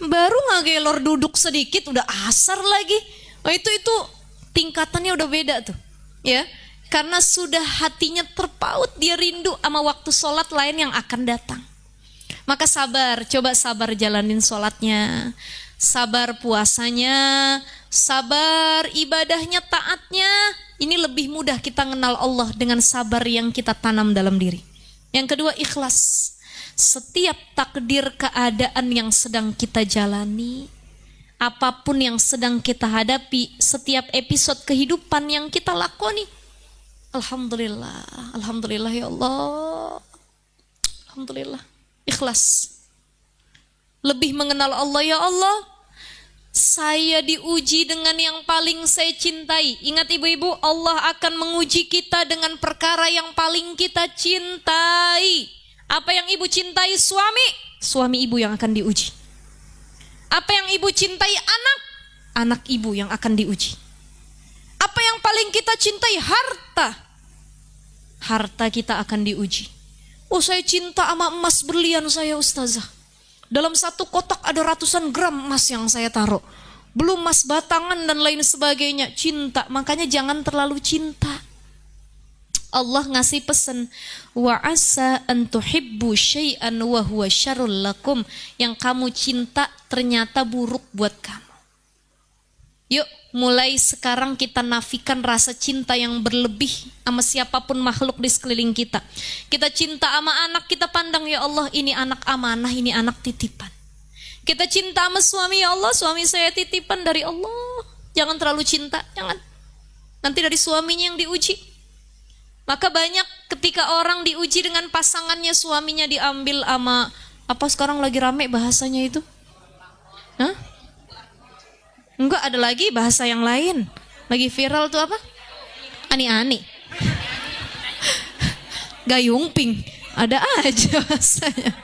Baru ngagelor duduk sedikit udah asar lagi. Oh, itu tingkatannya udah beda tuh. Ya. Karena sudah hatinya terpaut, dia rindu sama waktu sholat lain yang akan datang. Maka sabar, coba sabar jalanin sholatnya, sabar puasanya, sabar ibadahnya, taatnya. Ini lebih mudah kita kenal Allah dengan sabar yang kita tanam dalam diri. Yang kedua, ikhlas. Setiap takdir keadaan yang sedang kita jalani, apapun yang sedang kita hadapi, setiap episode kehidupan yang kita lakoni, alhamdulillah, alhamdulillah ya Allah, alhamdulillah, ikhlas. Lebih mengenal Allah, ya Allah, saya diuji dengan yang paling saya cintai. Ingat ibu-ibu, Allah akan menguji kita dengan perkara yang paling kita cintai. Apa yang ibu cintai? Suami ibu yang akan diuji. Apa yang ibu cintai? Anak ibu yang akan diuji. Apa yang paling kita cintai? harta kita akan diuji. Oh, saya cinta sama emas berlian saya, ustazah. Dalam satu kotak ada ratusan gram emas yang saya taruh. Belum emas batangan dan lain sebagainya. Cinta, makanya jangan terlalu cinta. Allah ngasih pesan, wa asa an tuhibbu syai'an wa huwa syarrul lakum. Yang kamu cinta ternyata buruk buat kamu. Yuk, mulai sekarang kita nafikan rasa cinta yang berlebih sama siapapun makhluk di sekeliling kita. Kita cinta sama anak, kita pandang, ya Allah, ini anak amanah, ini anak titipan. Kita cinta sama suami, ya Allah, suami saya titipan dari Allah. Jangan terlalu cinta, jangan. Nanti dari suaminya yang diuji. Maka banyak ketika orang diuji dengan pasangannya, suaminya diambil sama, apa sekarang lagi rame bahasanya itu? Hah? Enggak, ada lagi bahasa yang lain. Lagi viral tuh apa? Ani-ani. Gayungping. Ada aja bahasanya.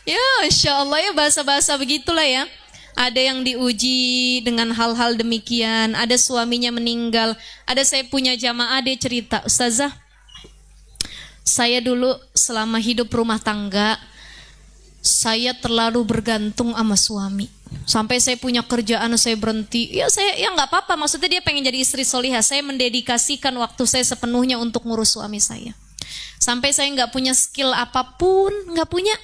Ya, insya Allah ya, bahasa-bahasa begitulah ya. Ada yang diuji dengan hal-hal demikian. Ada suaminya meninggal. Ada saya punya jamaah, dia cerita, ustazah, saya dulu selama hidup rumah tangga, saya terlalu bergantung sama suami. Sampai saya punya kerjaan, saya berhenti. Ya saya, ya nggak apa-apa. Maksudnya dia pengen jadi istri solihah. Saya mendedikasikan waktu saya sepenuhnya untuk ngurus suami saya. Sampai saya nggak punya skill apapun, nggak punya.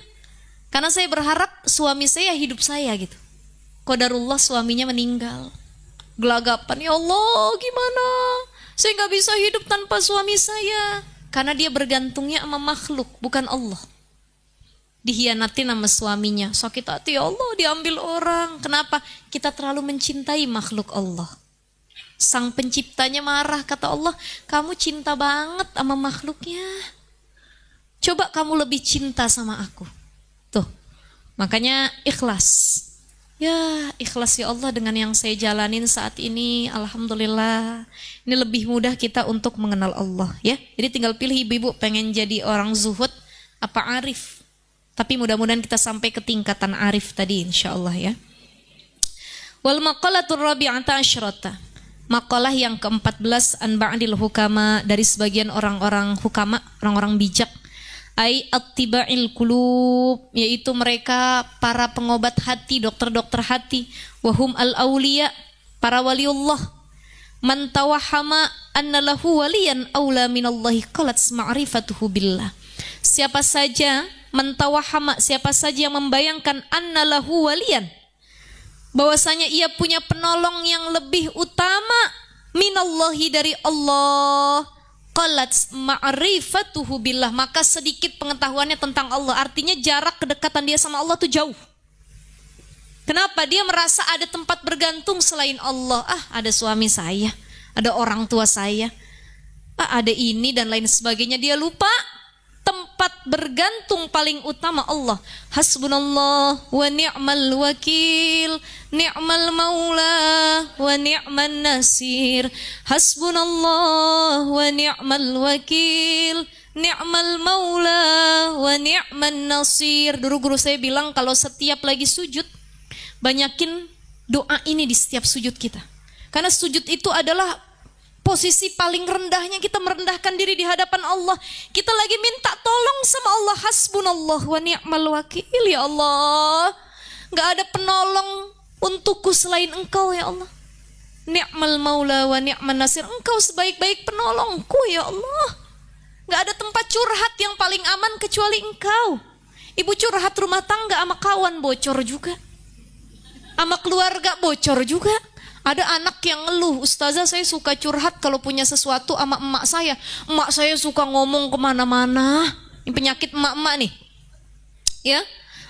Karena saya berharap suami saya hidup saya gitu. Qadarullah suaminya meninggal. Gelagapan, ya Allah gimana? Saya nggak bisa hidup tanpa suami saya. Karena dia bergantungnya sama makhluk, bukan Allah. Dihianatin sama suaminya, sakit hati, ya Allah, diambil orang. Kenapa? Kita terlalu mencintai makhluk Allah. Sang penciptanya marah, kata Allah, kamu cinta banget sama makhluknya. Coba kamu lebih cinta sama aku. Tuh, makanya ikhlas. Ya, ikhlas ya Allah dengan yang saya jalanin saat ini. Alhamdulillah. Ini lebih mudah kita untuk mengenal Allah ya. Jadi tinggal pilih, ibu-ibu pengen jadi orang zuhud apa arif. Tapi mudah-mudahan kita sampai ke tingkatan arif tadi insyaallah ya. Wal maqalatur rabi'ata asyrata. Maqalah yang ke-14 an ba'dil hukama, dari sebagian orang-orang hukama, orang-orang bijak. Ai attiba'il qulub, yaitu mereka para pengobat hati, dokter-dokter hati. Wahum al-auliya, para waliullah. Man tawahhama anna lahu waliyan aula minallahi qalat ma'rifatuhu billah. Siapa saja mentawahama, siapa saja yang membayangkan annalahu waliyan, bahwasanya ia punya penolong yang lebih utama minallahi, dari Allah, qalat ma'rifatuhu billah, maka sedikit pengetahuannya tentang Allah. Artinya jarak kedekatan dia sama Allah tuh jauh. Kenapa? Dia merasa ada tempat bergantung selain Allah. Ada suami saya, ada orang tua saya, ada ini dan lain sebagainya. Dia lupa tempat bergantung paling utama Allah. Hasbunallah wa ni'mal wakil, ni'mal maula wa ni'man nasir. Hasbunallah wa ni'mal wakil, ni'mal maula wa ni'man nasir. Dulu guru saya bilang kalau setiap lagi sujud, banyakin doa ini di setiap sujud kita. Karena sujud itu adalah posisi paling rendahnya, kita merendahkan diri di hadapan Allah. Kita lagi minta tolong sama Allah. Hasbunallah wa ni'mal wakil, ya Allah, gak ada penolong untukku selain Engkau ya Allah. Ni'mal maula wa ni'man nasir, Engkau sebaik-baik penolongku ya Allah. Gak ada tempat curhat yang paling aman kecuali Engkau. Ibu curhat rumah tangga sama kawan bocor juga, sama keluarga bocor juga. Ada anak yang ngeluh, ustazah saya suka curhat kalau punya sesuatu sama emak saya. Emak saya suka ngomong kemana-mana. Ini penyakit emak-emak nih. Ya,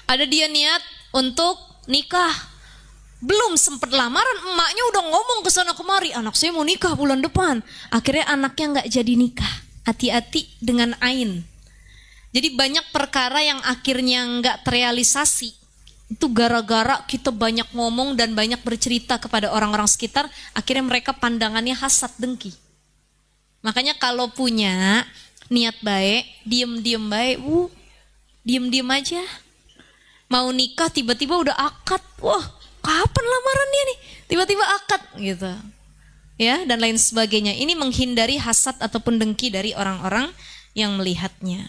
ada dia niat untuk nikah. Belum sempat lamaran, emaknya udah ngomong ke sana kemari, anak saya mau nikah bulan depan. Akhirnya anaknya nggak jadi nikah. Hati-hati dengan ain. Jadi banyak perkara yang akhirnya nggak terrealisasi. Itu gara-gara kita banyak ngomong dan banyak bercerita kepada orang-orang sekitar, akhirnya mereka pandangannya hasad dengki. Makanya kalau punya niat baik, diem-diem baik, diem-diem aja. Mau nikah tiba-tiba udah akad, wah kapan lamarannya nih? Tiba-tiba akad gitu. ya, dan lain sebagainya. Ini menghindari hasad ataupun dengki dari orang-orang yang melihatnya.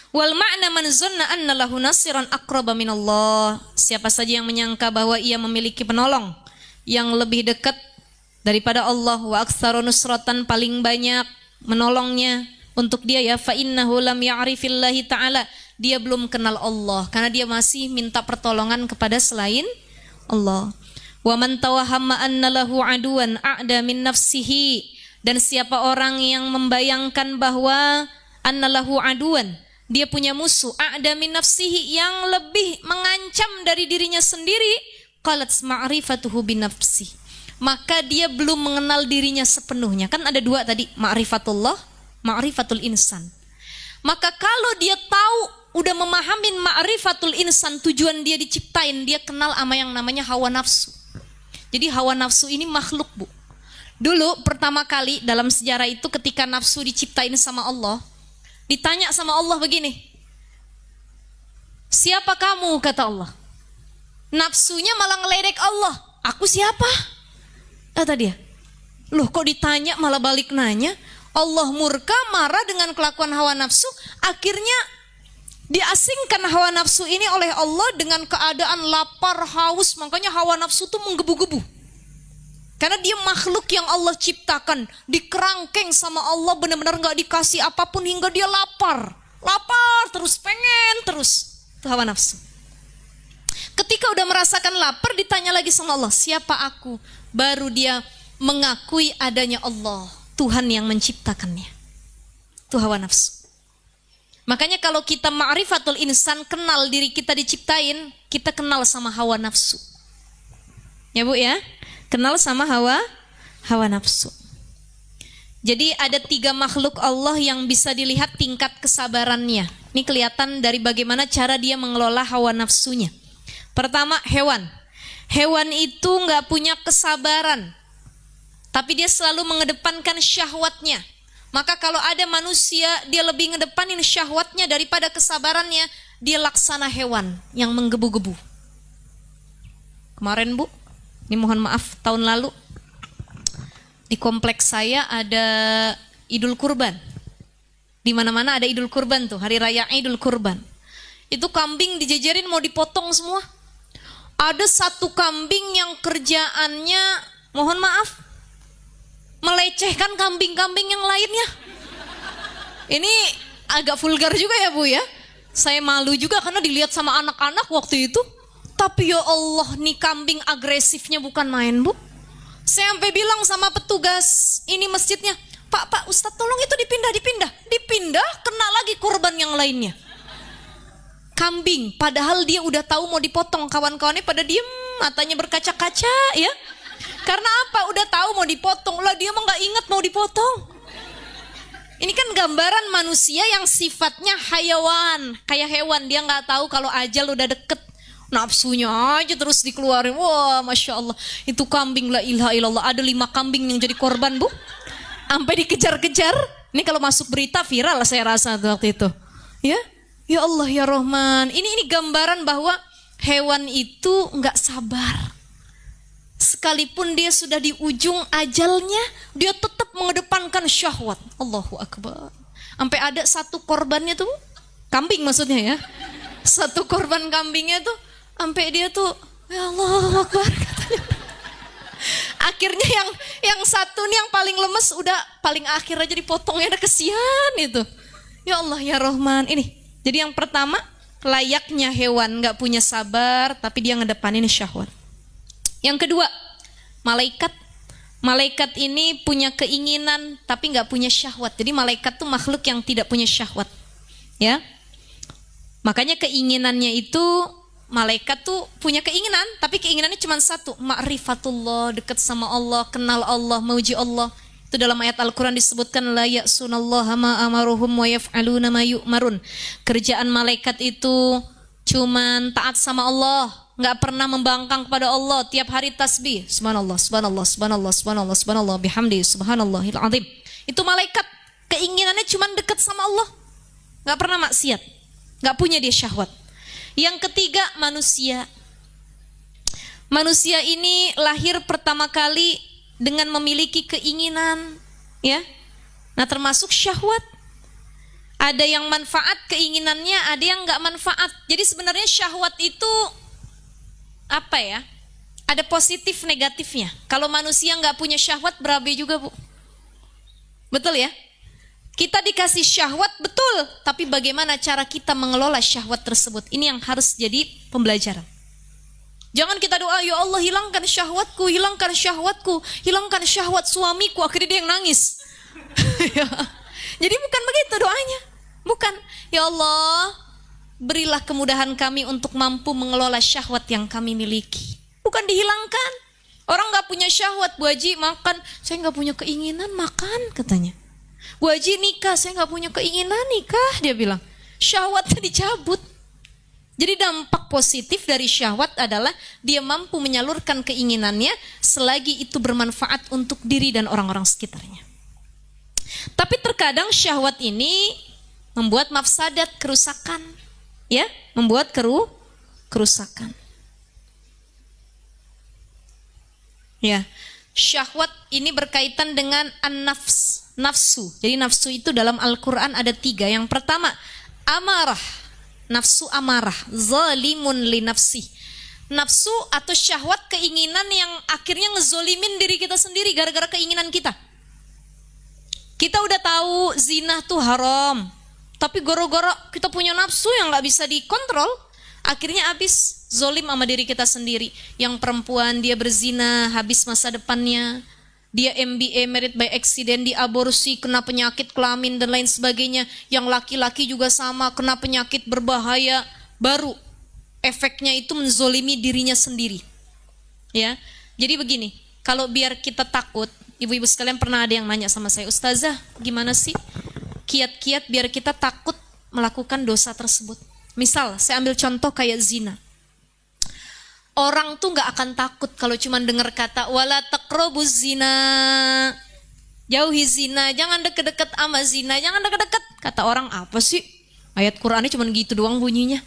Wal ma'na man zanna anna lahu nasiran aqraba minallah. Siapa saja yang menyangka bahwa ia memiliki penolong yang lebih dekat daripada Allah, wa aktsaru nusratan, paling banyak menolongnya untuk dia, ya, fa innahu lam ya'rifillahi ta'ala, dia belum kenal Allah karena dia masih minta pertolongan kepada selain Allah. Wa man tawahhamma anna lahu aduwan a'da min nafsihi, dan siapa orang yang membayangkan bahwa anna lahu aduwan, dia punya musuh, a'da min nafsihi, yang lebih mengancam dari dirinya sendiri, qalat ma'rifatuhu bi nafsi, maka dia belum mengenal dirinya sepenuhnya. Kan ada dua tadi, ma'rifatullah, ma'rifatul insan. Maka kalau dia tahu, udah memahamin ma'rifatul insan, tujuan dia diciptain, dia kenal sama yang namanya hawa nafsu. Jadi hawa nafsu ini makhluk, Bu. Dulu pertama kali dalam sejarah itu ketika nafsu diciptain sama Allah, ditanya sama Allah begini, siapa kamu, kata Allah. Nafsunya malah ngeledek Allah, aku siapa? Kata dia, loh kok ditanya malah balik nanya. Allah murka, marah dengan kelakuan hawa nafsu. Akhirnya diasingkan hawa nafsu ini oleh Allah dengan keadaan lapar, haus. Makanya hawa nafsu itu menggebu-gebu, karena dia makhluk yang Allah ciptakan, dikerangkeng sama Allah, benar-benar gak dikasih apapun hingga dia lapar. Lapar terus, pengen terus. Itu hawa nafsu. Ketika udah merasakan lapar, ditanya lagi sama Allah, siapa aku? Baru dia mengakui adanya Allah, Tuhan yang menciptakannya. Itu hawa nafsu. Makanya kalau kita ma'rifatul insan, kenal diri kita diciptain, kita kenal sama hawa nafsu. Ya Bu ya? Kenal sama hawa nafsu. Jadi ada 3 makhluk Allah yang bisa dilihat tingkat kesabarannya. Ini kelihatan dari bagaimana cara dia mengelola hawa nafsunya. Pertama, hewan. Hewan itu nggak punya kesabaran, tapi dia selalu mengedepankan syahwatnya. Maka kalau ada manusia dia lebih ngedepanin syahwatnya daripada kesabarannya, dia laksana hewan yang menggebu-gebu. Kemarin Bu, ini mohon maaf, tahun lalu di kompleks saya ada Idul Kurban. Di mana-mana ada Idul Kurban tuh, hari raya Idul Kurban. Itu kambing dijejerin mau dipotong semua. Ada satu kambing yang kerjaannya, mohon maaf, melecehkan kambing-kambing yang lainnya. Ini agak vulgar juga ya Bu ya. Saya malu juga karena dilihat sama anak-anak waktu itu. Tapi ya Allah, nih kambing agresifnya bukan main Bu. Saya sampai bilang sama petugas ini masjidnya, Pak, Ustadz tolong itu dipindah, kena lagi korban yang lainnya. Kambing, padahal dia udah tahu mau dipotong, kawan-kawannya pada diem, matanya berkaca-kaca ya. Karena apa? Udah tahu mau dipotong, lah dia mah nggak inget mau dipotong. Ini kan gambaran manusia yang sifatnya hayawan, kayak hewan, dia nggak tahu kalau ajal udah deket. Nafsunya aja terus dikeluarin. Wah, Masya Allah, itu kambing, la ilaha illallah, ada 5 kambing yang jadi korban Bu, sampai dikejar-kejar. Ini kalau masuk berita viral saya rasa waktu itu ya. Ya Allah ya Rahman, ini gambaran bahwa hewan itu nggak sabar. Sekalipun dia sudah di ujung ajalnya, dia tetap mengedepankan syahwat. Allahu Akbar. Sampai ada satu korbannya tuh, kambing maksudnya ya, satu korban kambingnya tuh, sampai dia tuh, ya Allah Akbar katanya. Akhirnya yang satu nih yang paling lemes, udah paling akhir aja dipotongnya, ada kesian itu. Ya Allah ya Rahman. Ini jadi yang pertama, layaknya hewan, nggak punya sabar, tapi dia ngedepanin syahwat. Yang kedua, malaikat. Malaikat ini punya keinginan, tapi nggak punya syahwat. Jadi malaikat tuh makhluk yang tidak punya syahwat, ya. Makanya keinginannya itu, malaikat tuh punya keinginan, tapi keinginannya cuma satu, ma'rifatullah, dekat sama Allah, kenal Allah, memuji Allah. Itu dalam ayat Al-Quran disebutkan, la ya'sunallaha ma amaruhum wa yaf'aluna ma yu'marun. Kerjaan malaikat itu cuman taat sama Allah, nggak pernah membangkang kepada Allah, tiap hari tasbih, subhanallah, subhanallah, subhanallah, subhanallah, subhanallah, bihamdi, subhanallahil azim. Itu malaikat, keinginannya cuman dekat sama Allah, nggak pernah maksiat, nggak punya dia syahwat. Yang ketiga, manusia. Manusia ini lahir pertama kali dengan memiliki keinginan, ya. Nah, termasuk syahwat. Ada yang manfaat keinginannya, ada yang nggak manfaat. Jadi sebenarnya syahwat itu apa ya? Ada positif negatifnya. Kalau manusia nggak punya syahwat berabe juga, Bu. Betul ya? Kita dikasih syahwat, betul. Tapi bagaimana cara kita mengelola syahwat tersebut? Ini yang harus jadi pembelajaran. Jangan kita doa, ya Allah hilangkan syahwatku, hilangkan syahwatku, hilangkan syahwat suamiku. Akhirnya dia yang nangis. Jadi bukan begitu doanya. Bukan, ya Allah berilah kemudahan kami untuk mampu mengelola syahwat yang kami miliki. Bukan dihilangkan. Orang gak punya syahwat, Bu Haji makan, saya gak punya keinginan makan katanya. Bu Haji nikah, saya gak punya keinginan nikah, dia bilang. Syahwatnya dicabut. Jadi dampak positif dari syahwat adalah dia mampu menyalurkan keinginannya selagi itu bermanfaat untuk diri dan orang-orang sekitarnya. Tapi terkadang syahwat ini membuat mafsadat, kerusakan, ya, membuat kerusakan. Ya, syahwat ini berkaitan dengan an-nafs, nafsu. Jadi nafsu itu dalam Al-Quran ada 3. Yang pertama, amarah, nafsu amarah, zalimun li nafsi. Nafsu atau syahwat, keinginan yang akhirnya ngezolimin diri kita sendiri gara-gara keinginan kita. Kita udah tahu zina tuh haram, tapi gara-gara kita punya nafsu yang gak bisa dikontrol, akhirnya habis zolim sama diri kita sendiri. Yang perempuan dia berzina, habis masa depannya. Dia MBA, married by accident, diaborsi, kena penyakit kelamin dan lain sebagainya. Yang laki-laki juga sama, kena penyakit berbahaya. Baru efeknya itu menzolimi dirinya sendiri. Ya, jadi begini, kalau biar kita takut, ibu-ibu sekalian pernah ada yang nanya sama saya, Ustazah, gimana sih kiat-kiat biar kita takut melakukan dosa tersebut? Misal, saya ambil contoh kayak zina. Orang tuh gak akan takut kalau cuma dengar kata wala taqrabuz zina, jauhi zina, jangan deket-deket sama zina, jangan deket-deket. Kata orang, apa sih? Ayat Qur'annya cuma gitu doang bunyinya.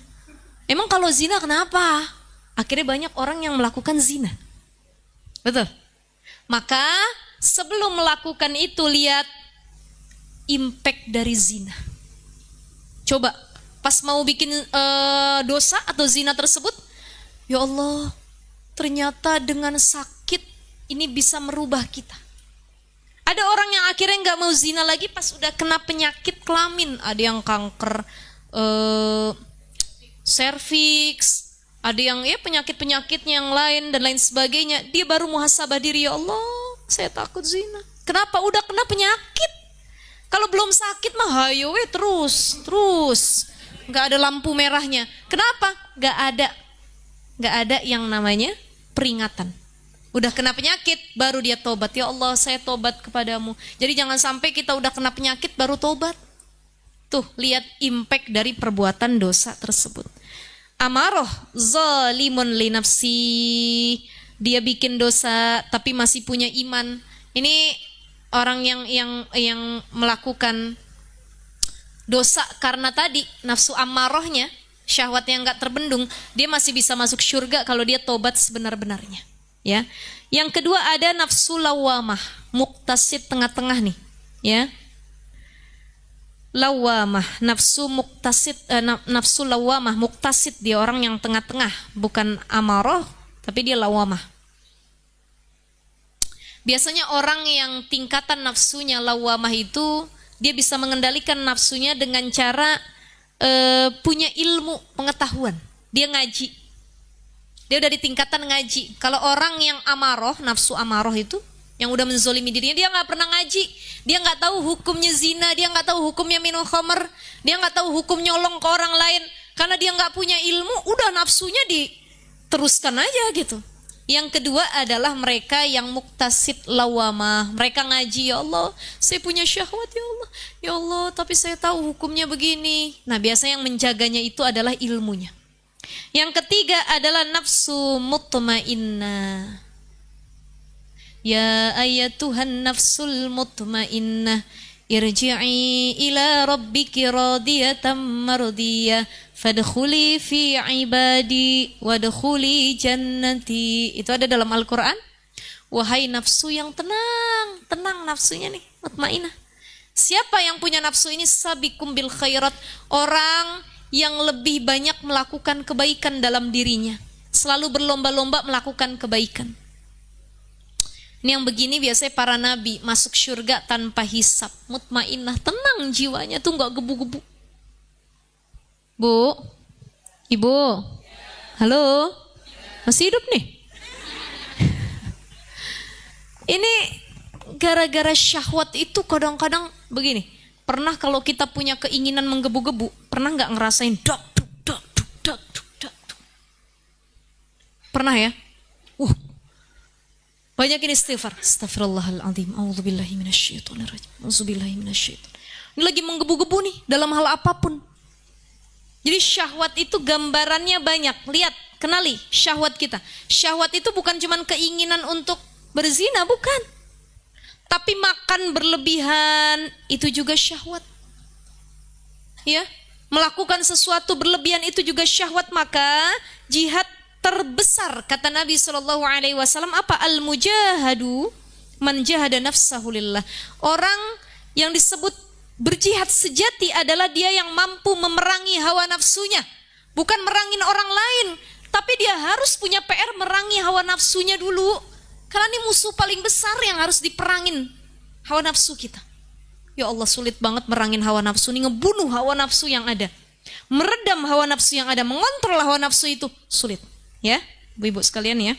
Emang kalau zina kenapa? Akhirnya banyak orang yang melakukan zina. Betul? Maka sebelum melakukan itu, lihat impact dari zina. Coba pas mau bikin dosa atau zina tersebut, ya Allah, ternyata dengan sakit ini bisa merubah kita. Ada orang yang akhirnya nggak mau zina lagi pas udah kena penyakit kelamin. Ada yang kanker serviks, ada yang ya penyakit-penyakit yang lain dan lain sebagainya. Dia baru muhasabah diri, ya Allah, saya takut zina. Kenapa? Udah kena penyakit. Kalau belum sakit mah hayo terus. Nggak ada lampu merahnya. Kenapa? Nggak ada yang namanya peringatan. Udah kena penyakit baru dia tobat. Ya Allah, saya tobat kepadamu. Jadi jangan sampai kita udah kena penyakit baru tobat. Tuh, lihat impact dari perbuatan dosa tersebut. Amaroh zalimun li nafsi. Dia bikin dosa tapi masih punya iman. Ini orang yang melakukan dosa karena tadi nafsu amarohnya, syahwat yang nggak terbendung, dia masih bisa masuk surga kalau dia tobat sebenar-benarnya. Ya. Yang kedua ada nafsu lawamah, muktasid, tengah-tengah nih. Ya. Lawamah, nafsu muktasid, nafsu lawamah, muktasid, dia orang yang tengah-tengah, bukan amaroh, tapi dia lawamah. Biasanya orang yang tingkatan nafsunya lawamah itu, dia bisa mengendalikan nafsunya dengan cara punya ilmu, pengetahuan. Dia ngaji. Dia udah di tingkatan ngaji. Kalau orang yang amaroh, nafsu amaroh itu, yang udah menzolimi dirinya, dia gak pernah ngaji. Dia gak tahu hukumnya zina, dia gak tahu hukumnya minum khamr, dia gak tahu hukum nyolong ke orang lain. Karena dia gak punya ilmu, udah nafsunya diteruskan aja gitu. Yang kedua adalah mereka yang muktasid lawamah. Mereka ngaji, ya Allah, saya punya syahwat, ya Allah. Ya Allah, tapi saya tahu hukumnya begini. Nah, biasanya yang menjaganya itu adalah ilmunya. Yang ketiga adalah nafsu mutmainnah. Ya ayatuhan nafsul mutmainnah, irji'i ila rabbiki radiyatan mardiyah, fadkhuli fi ibadi wadkhuli jannati. Itu ada dalam Al-Quran. Wahai nafsu yang tenang, tenang nafsunya nih, mutmainah. Siapa yang punya nafsu ini? Sabiqum bil khairat, orang yang lebih banyak melakukan kebaikan dalam dirinya, selalu berlomba-lomba melakukan kebaikan. Ini yang begini biasanya para nabi masuk surga tanpa hisab, mutmainah, tenang jiwanya tuh nggak gebu-gebu. Bu, ibu, halo, masih hidup nih? Ini gara-gara syahwat itu kadang-kadang begini. Pernah kalau kita punya keinginan menggebu-gebu, pernah nggak ngerasain dak duk dak duk dak duk dak duk? Pernah ya? Banyakin istighfar. Astagfirullahaladzim. A'udzubillahi minasyaitonirrajim. A'udzubillahi minasyaitonir. Ini lagi menggebu-gebu nih dalam hal apapun. Jadi syahwat itu gambarannya banyak. Lihat, kenali syahwat kita. Syahwat itu bukan cuma keinginan untuk berzina, bukan. Tapi makan berlebihan itu juga syahwat. Ya, melakukan sesuatu berlebihan itu juga syahwat. Maka jihad terbesar kata Nabi SAW apa? Al-mujahadu man jahada nafsahu lillah. Orang yang disebut berjihad sejati adalah dia yang mampu memerangi hawa nafsunya. Bukan merangin orang lain, tapi dia harus punya PR merangi hawa nafsunya dulu. Karena ini musuh paling besar yang harus diperangin, hawa nafsu kita. Ya Allah, sulit banget merangin hawa nafsu ini, ngebunuh hawa nafsu yang ada. Meredam hawa nafsu yang ada, mengontrol hawa nafsu itu sulit. Ya, ibu-ibu sekalian ya.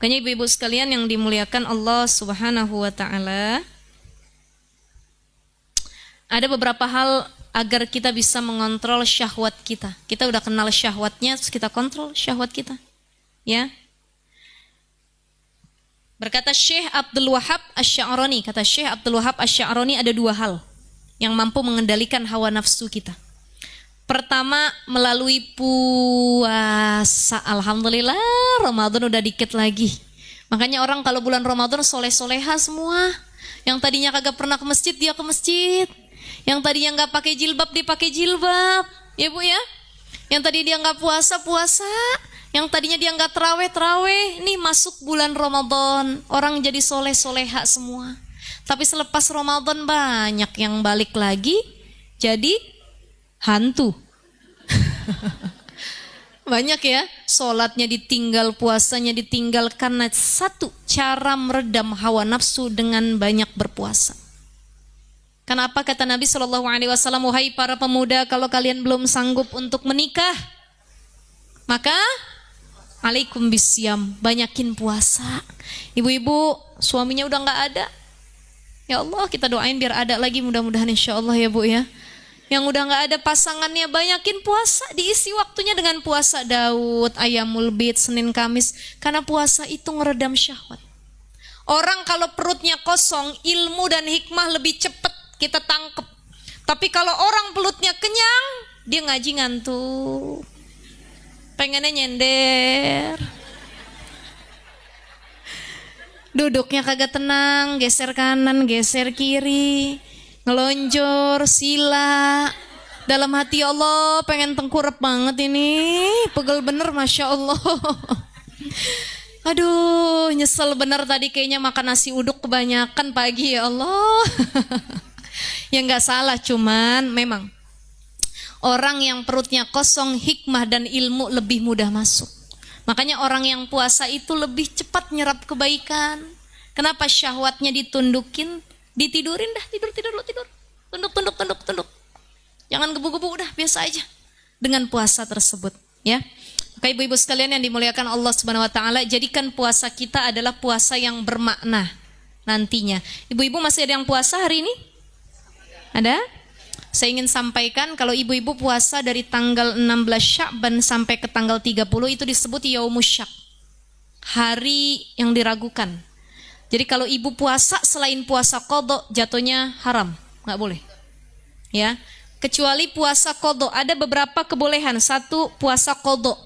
Makanya ibu-ibu sekalian yang dimuliakan Allah Subhanahu wa taala, ada beberapa hal agar kita bisa mengontrol syahwat kita. Kita udah kenal syahwatnya, terus kita kontrol syahwat kita. Ya. Berkata Syekh Abdul Wahab Asy-Sya'rani, kata Syekh Abdul Wahab Asy-Sya'rani ada dua hal yang mampu mengendalikan hawa nafsu kita. Pertama, melalui puasa. Alhamdulillah, Ramadan udah dikit lagi. Makanya orang kalau bulan Ramadan soleh-soleha semua. Yang tadinya kagak pernah ke masjid, dia ke masjid. Yang tadinya nggak pakai jilbab, dia pakai jilbab. Ya Bu ya? Yang tadi dia nggak puasa, puasa. Yang tadinya dia nggak terawih, nih masuk bulan Ramadan, orang jadi soleh-soleha semua. Tapi selepas Ramadan banyak yang balik lagi jadi hantu. Banyak ya, sholatnya ditinggal, puasanya ditinggal karena satu cara meredam hawa nafsu dengan banyak berpuasa. Kenapa kata Nabi SAW, wahai para pemuda, kalau kalian belum sanggup untuk menikah, maka alaikum bisyam, banyakin puasa. Ibu-ibu suaminya udah nggak ada, ya Allah kita doain biar ada lagi mudah-mudahan insya Allah ya Bu ya. Yang udah nggak ada pasangannya, banyakin puasa, diisi waktunya dengan puasa Daud, Ayamul Bid, Senin Kamis, karena puasa itu ngeredam syahwat. Orang kalau perutnya kosong, ilmu dan hikmah lebih cepat kita tangkep. Tapi kalau orang perutnya kenyang, dia ngaji ngantuk. Pengennya nyender, duduknya kagak tenang, geser kanan, geser kiri, ngelonjor, sila. Dalam hati Allah pengen tengkurap banget ini, pegel bener Masya Allah. Aduh, nyesel bener tadi kayaknya makan nasi uduk kebanyakan pagi ya Allah. Ya nggak salah, cuman memang orang yang perutnya kosong, hikmah dan ilmu lebih mudah masuk. Makanya orang yang puasa itu lebih cepat nyerap kebaikan. Kenapa? Syahwatnya ditundukin, ditidurin dah, tidur. Tunduk. Jangan gebu-gebu, udah biasa aja dengan puasa tersebut, ya. Maka ibu-ibu sekalian yang dimuliakan Allah Subhanahu wa taala, jadikan puasa kita adalah puasa yang bermakna nantinya. Ibu-ibu masih ada yang puasa hari ini? Ada? Saya ingin sampaikan kalau ibu-ibu puasa dari tanggal 16 Sya'ban sampai ke tanggal 30 itu disebut Yaumus Syak, hari yang diragukan. Jadi kalau ibu puasa selain puasa qadha jatuhnya haram, nggak boleh. Ya, kecuali puasa qadha ada beberapa kebolehan. Satu, puasa qadha.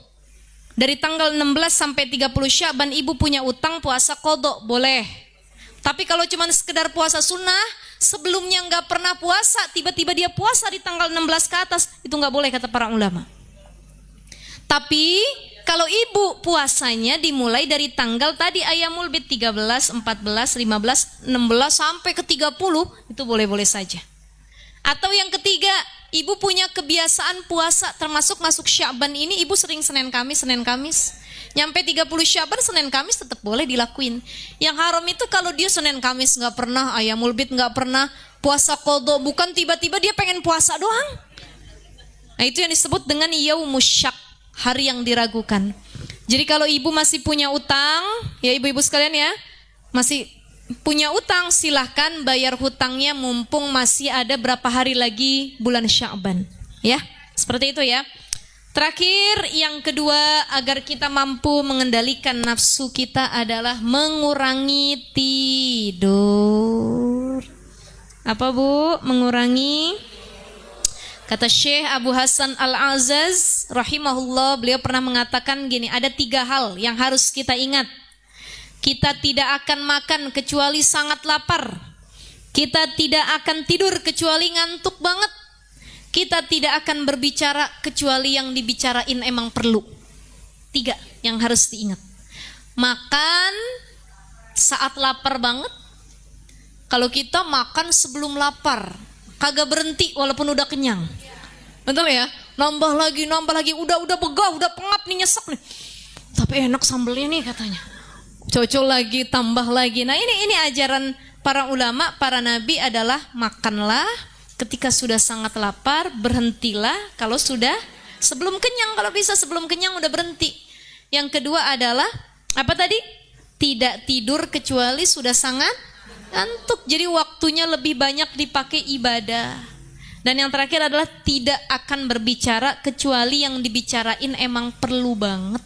Dari tanggal 16 sampai 30 Sya'ban ibu punya utang puasa qadha, boleh. Tapi kalau cuma sekedar puasa sunnah, sebelumnya nggak pernah puasa, tiba-tiba dia puasa di tanggal 16 ke atas, itu nggak boleh kata para ulama. Tapi Kalau ibu puasanya dimulai dari tanggal tadi Ayyamul Bid 13, 14, 15, 16 sampai ke 30, itu boleh-boleh saja. Atau yang ketiga, ibu punya kebiasaan puasa termasuk masuk Sya'ban ini, ibu sering Senin Kamis. Nyampe 30 Sya'ban, Senin Kamis tetap boleh dilakuin. Yang haram itu kalau dia Senin Kamis nggak pernah, Ayyamul Bid nggak pernah, puasa qadha, bukan tiba-tiba dia pengen puasa doang. Nah itu yang disebut dengan yaumus syak, hari yang diragukan. Jadi kalau ibu masih punya utang, ya ibu-ibu sekalian ya, masih punya utang, silahkan bayar hutangnya mumpung masih ada berapa hari lagi bulan Sya'ban. Ya, seperti itu ya. Terakhir, yang kedua, agar kita mampu mengendalikan nafsu kita adalah mengurangi tidur. Apa Bu? Mengurangi. Kata Syekh Abu Hasan Al-Azaz rahimahullah, beliau pernah mengatakan gini, ada 3 hal yang harus kita ingat. Kita tidak akan makan kecuali sangat lapar. Kita tidak akan tidur kecuali ngantuk banget. Kita tidak akan berbicara kecuali yang dibicarain emang perlu. 3 yang harus diingat. Makan saat lapar banget. Kalau kita makan sebelum lapar, kagak berhenti walaupun udah kenyang. Betul ya? Nambah lagi, udah begah, udah pengap nih, nyesek nih. Tapi enak sambelnya nih katanya. Cocol lagi, tambah lagi. Nah ini ajaran para ulama, para nabi adalah makanlah ketika sudah sangat lapar, berhentilah kalau sudah sebelum kenyang, kalau bisa sebelum kenyang udah berhenti. Yang kedua adalah apa tadi? Tidak tidur kecuali sudah sangat ngantuk. Jadi waktunya lebih banyak dipakai ibadah. Dan yang terakhir adalah tidak akan berbicara kecuali yang dibicarain emang perlu banget.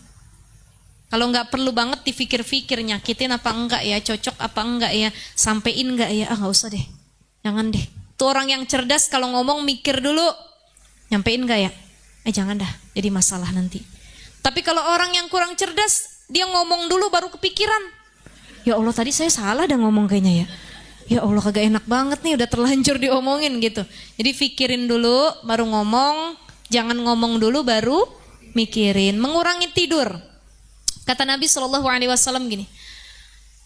Kalau nggak perlu banget dipikir-pikir, nyakitin apa enggak ya, cocok apa enggak ya, sampein enggak ya, nggak usah deh, jangan deh. Tuh orang yang cerdas kalau ngomong mikir dulu, nyampein enggak ya, jangan dah, jadi masalah nanti. Tapi kalau orang yang kurang cerdas, dia ngomong dulu baru kepikiran, ya Allah tadi saya salah dah ngomong kayaknya ya. Ya Allah kagak enak banget nih, udah terlanjur diomongin gitu. Jadi pikirin dulu baru ngomong, jangan ngomong dulu baru mikirin. Mengurangi tidur. Kata Nabi SAW gini,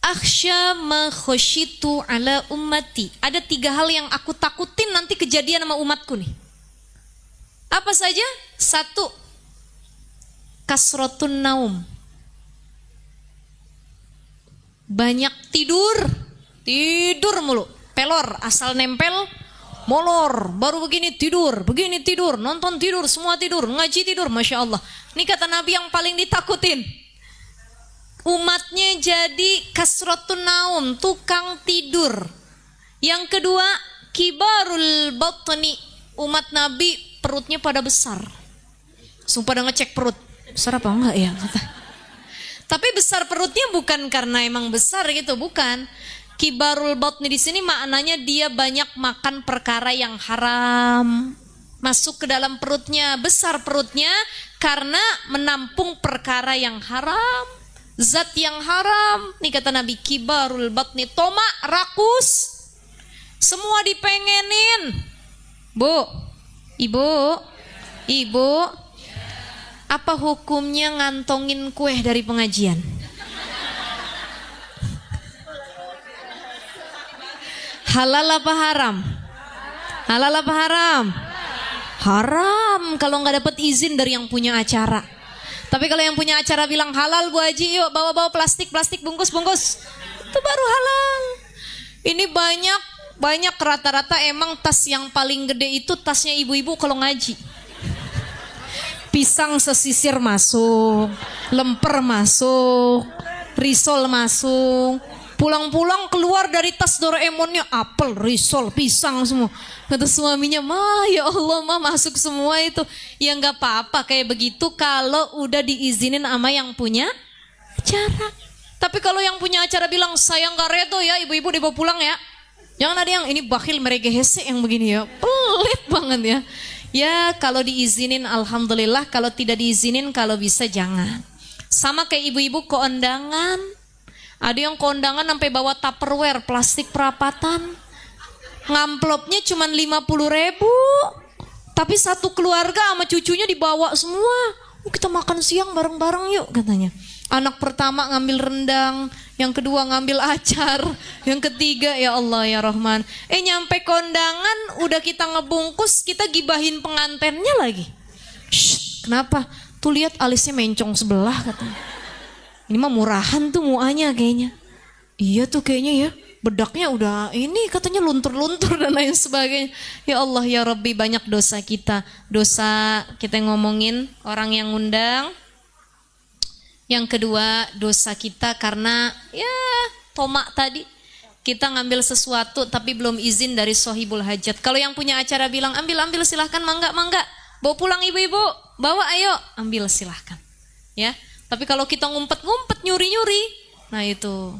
akhsya ma khosyitu ala ummati. Ada 3 hal yang aku takutin nanti kejadian sama umatku nih. Apa saja? 1, kasrotun naum. Banyak tidur mulu. Pelor, asal nempel, molor. Baru begini tidur, nonton tidur, semua tidur, ngaji tidur, Masya Allah. Ini kata Nabi yang paling ditakutin. Umatnya jadi kasrotun naum, tukang tidur. Yang kedua, kibarul batni. Umat Nabi perutnya pada besar. Langsung pada ngecek perut. Besar apa enggak ya? Tapi besar perutnya bukan karena emang besar gitu, bukan. Kibarul batni di sini maknanya dia banyak makan perkara yang haram. Masuk ke dalam perutnya, besar perutnya karena menampung perkara yang haram. Zat yang haram, nih kata Nabi, kibarul batni, tomak, rakus, semua dipengenin. Bu, ibu, apa hukumnya ngantongin kue dari pengajian? Halal apa haram? Halal apa haram? Haram kalau nggak dapat izin dari yang punya acara. Tapi kalau yang punya acara bilang halal Bu Haji, yuk bawa-bawa plastik bungkus, itu baru halal. Ini banyak rata-rata emang tas yang paling gede itu tasnya ibu-ibu kalau ngaji. Pisang sesisir masuk, lemper masuk, risol masuk. Pulang-pulang keluar dari tas Doraemonnya apel, risol, pisang semua. Kata suaminya, ya Allah masuk semua itu. Ya nggak apa-apa kayak begitu kalau udah diizinin sama yang punya acara. Tapi kalau yang punya acara bilang saya nggak redo ya, ibu-ibu dibawa pulang ya. Jangan ada yang ini bakhil mereka hese yang begini ya, pelit banget ya. Ya kalau diizinin alhamdulillah, kalau tidak diizinin kalau bisa jangan. Sama kayak ibu-ibu kondangan. Ada yang kondangan sampai bawa Tupperware plastik perapatan. Ngamplopnya cuma 50.000. Tapi satu keluarga sama cucunya dibawa semua. kita makan siang bareng-bareng yuk katanya. Anak pertama ngambil rendang, yang kedua ngambil acar, yang ketiga ya Allah ya Rahman. Nyampe kondangan udah kita ngebungkus, kita gibahin pengantennya lagi. Shh, kenapa? Tuh lihat alisnya mencong sebelah katanya. Ini mah murahan tuh muanya kayaknya. Iya tuh kayaknya ya. Bedaknya udah ini katanya luntur-luntur dan lain sebagainya. Ya Allah ya Rabbi, banyak dosa kita. Dosa kita ngomongin orang yang ngundang. Yang kedua dosa kita karena ya tomak tadi. Kita ngambil sesuatu tapi belum izin dari sohibul hajat. Kalau yang punya acara bilang ambil silahkan, mangga. Bawa pulang ibu-ibu, bawa ayo, ambil silahkan. Ya. Tapi kalau kita ngumpet-ngumpet, nyuri-nyuri, nah itu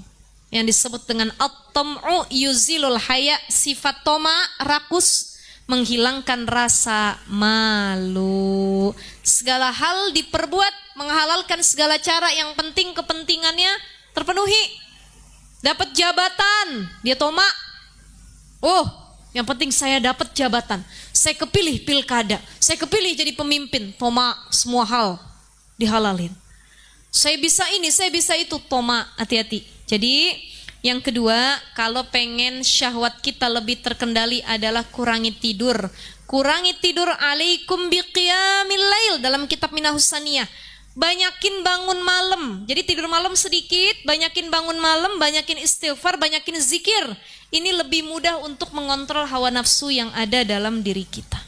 yang disebut dengan at-tam'u yuzilul haya, sifat toma, rakus, menghilangkan rasa malu. Segala hal diperbuat, menghalalkan segala cara, yang penting kepentingannya terpenuhi. Dapat jabatan, dia toma. Oh, yang penting saya dapat jabatan. Saya kepilih pilkada, saya kepilih jadi pemimpin. Toma, semua hal dihalalin. Saya bisa ini, saya bisa itu. Toma, hati-hati. Jadi yang kedua, kalau pengen syahwat kita lebih terkendali adalah kurangi tidur. Kurangi tidur, alaikum biqiyamil lail, dalam kitab Minahus Saniyah. Banyakin bangun malam. Jadi tidur malam sedikit, banyakin bangun malam, banyakin istighfar, banyakin zikir. Ini lebih mudah untuk mengontrol hawa nafsu yang ada dalam diri kita.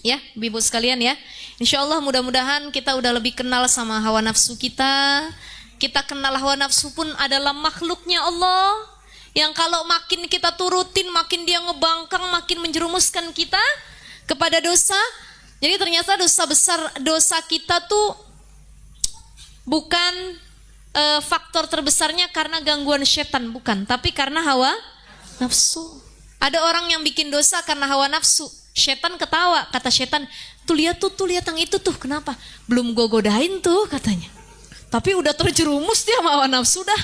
Ya, ibu sekalian ya. Insya Allah mudah-mudahan kita udah lebih kenal sama hawa nafsu kita. Kita kenal hawa nafsu pun adalah makhluknya Allah, yang kalau makin kita turutin, makin dia ngebangkang, makin menjerumuskan kita kepada dosa. Jadi ternyata dosa besar, dosa kita tuh bukan faktor terbesarnya karena gangguan setan, bukan, tapi karena hawa nafsu. Ada orang yang bikin dosa karena hawa nafsu. Setan ketawa, kata setan, tuh lihat yang itu tuh, kenapa? Belum gue godain tuh katanya. Tapi udah terjerumus dia sama hawa nafsu dah.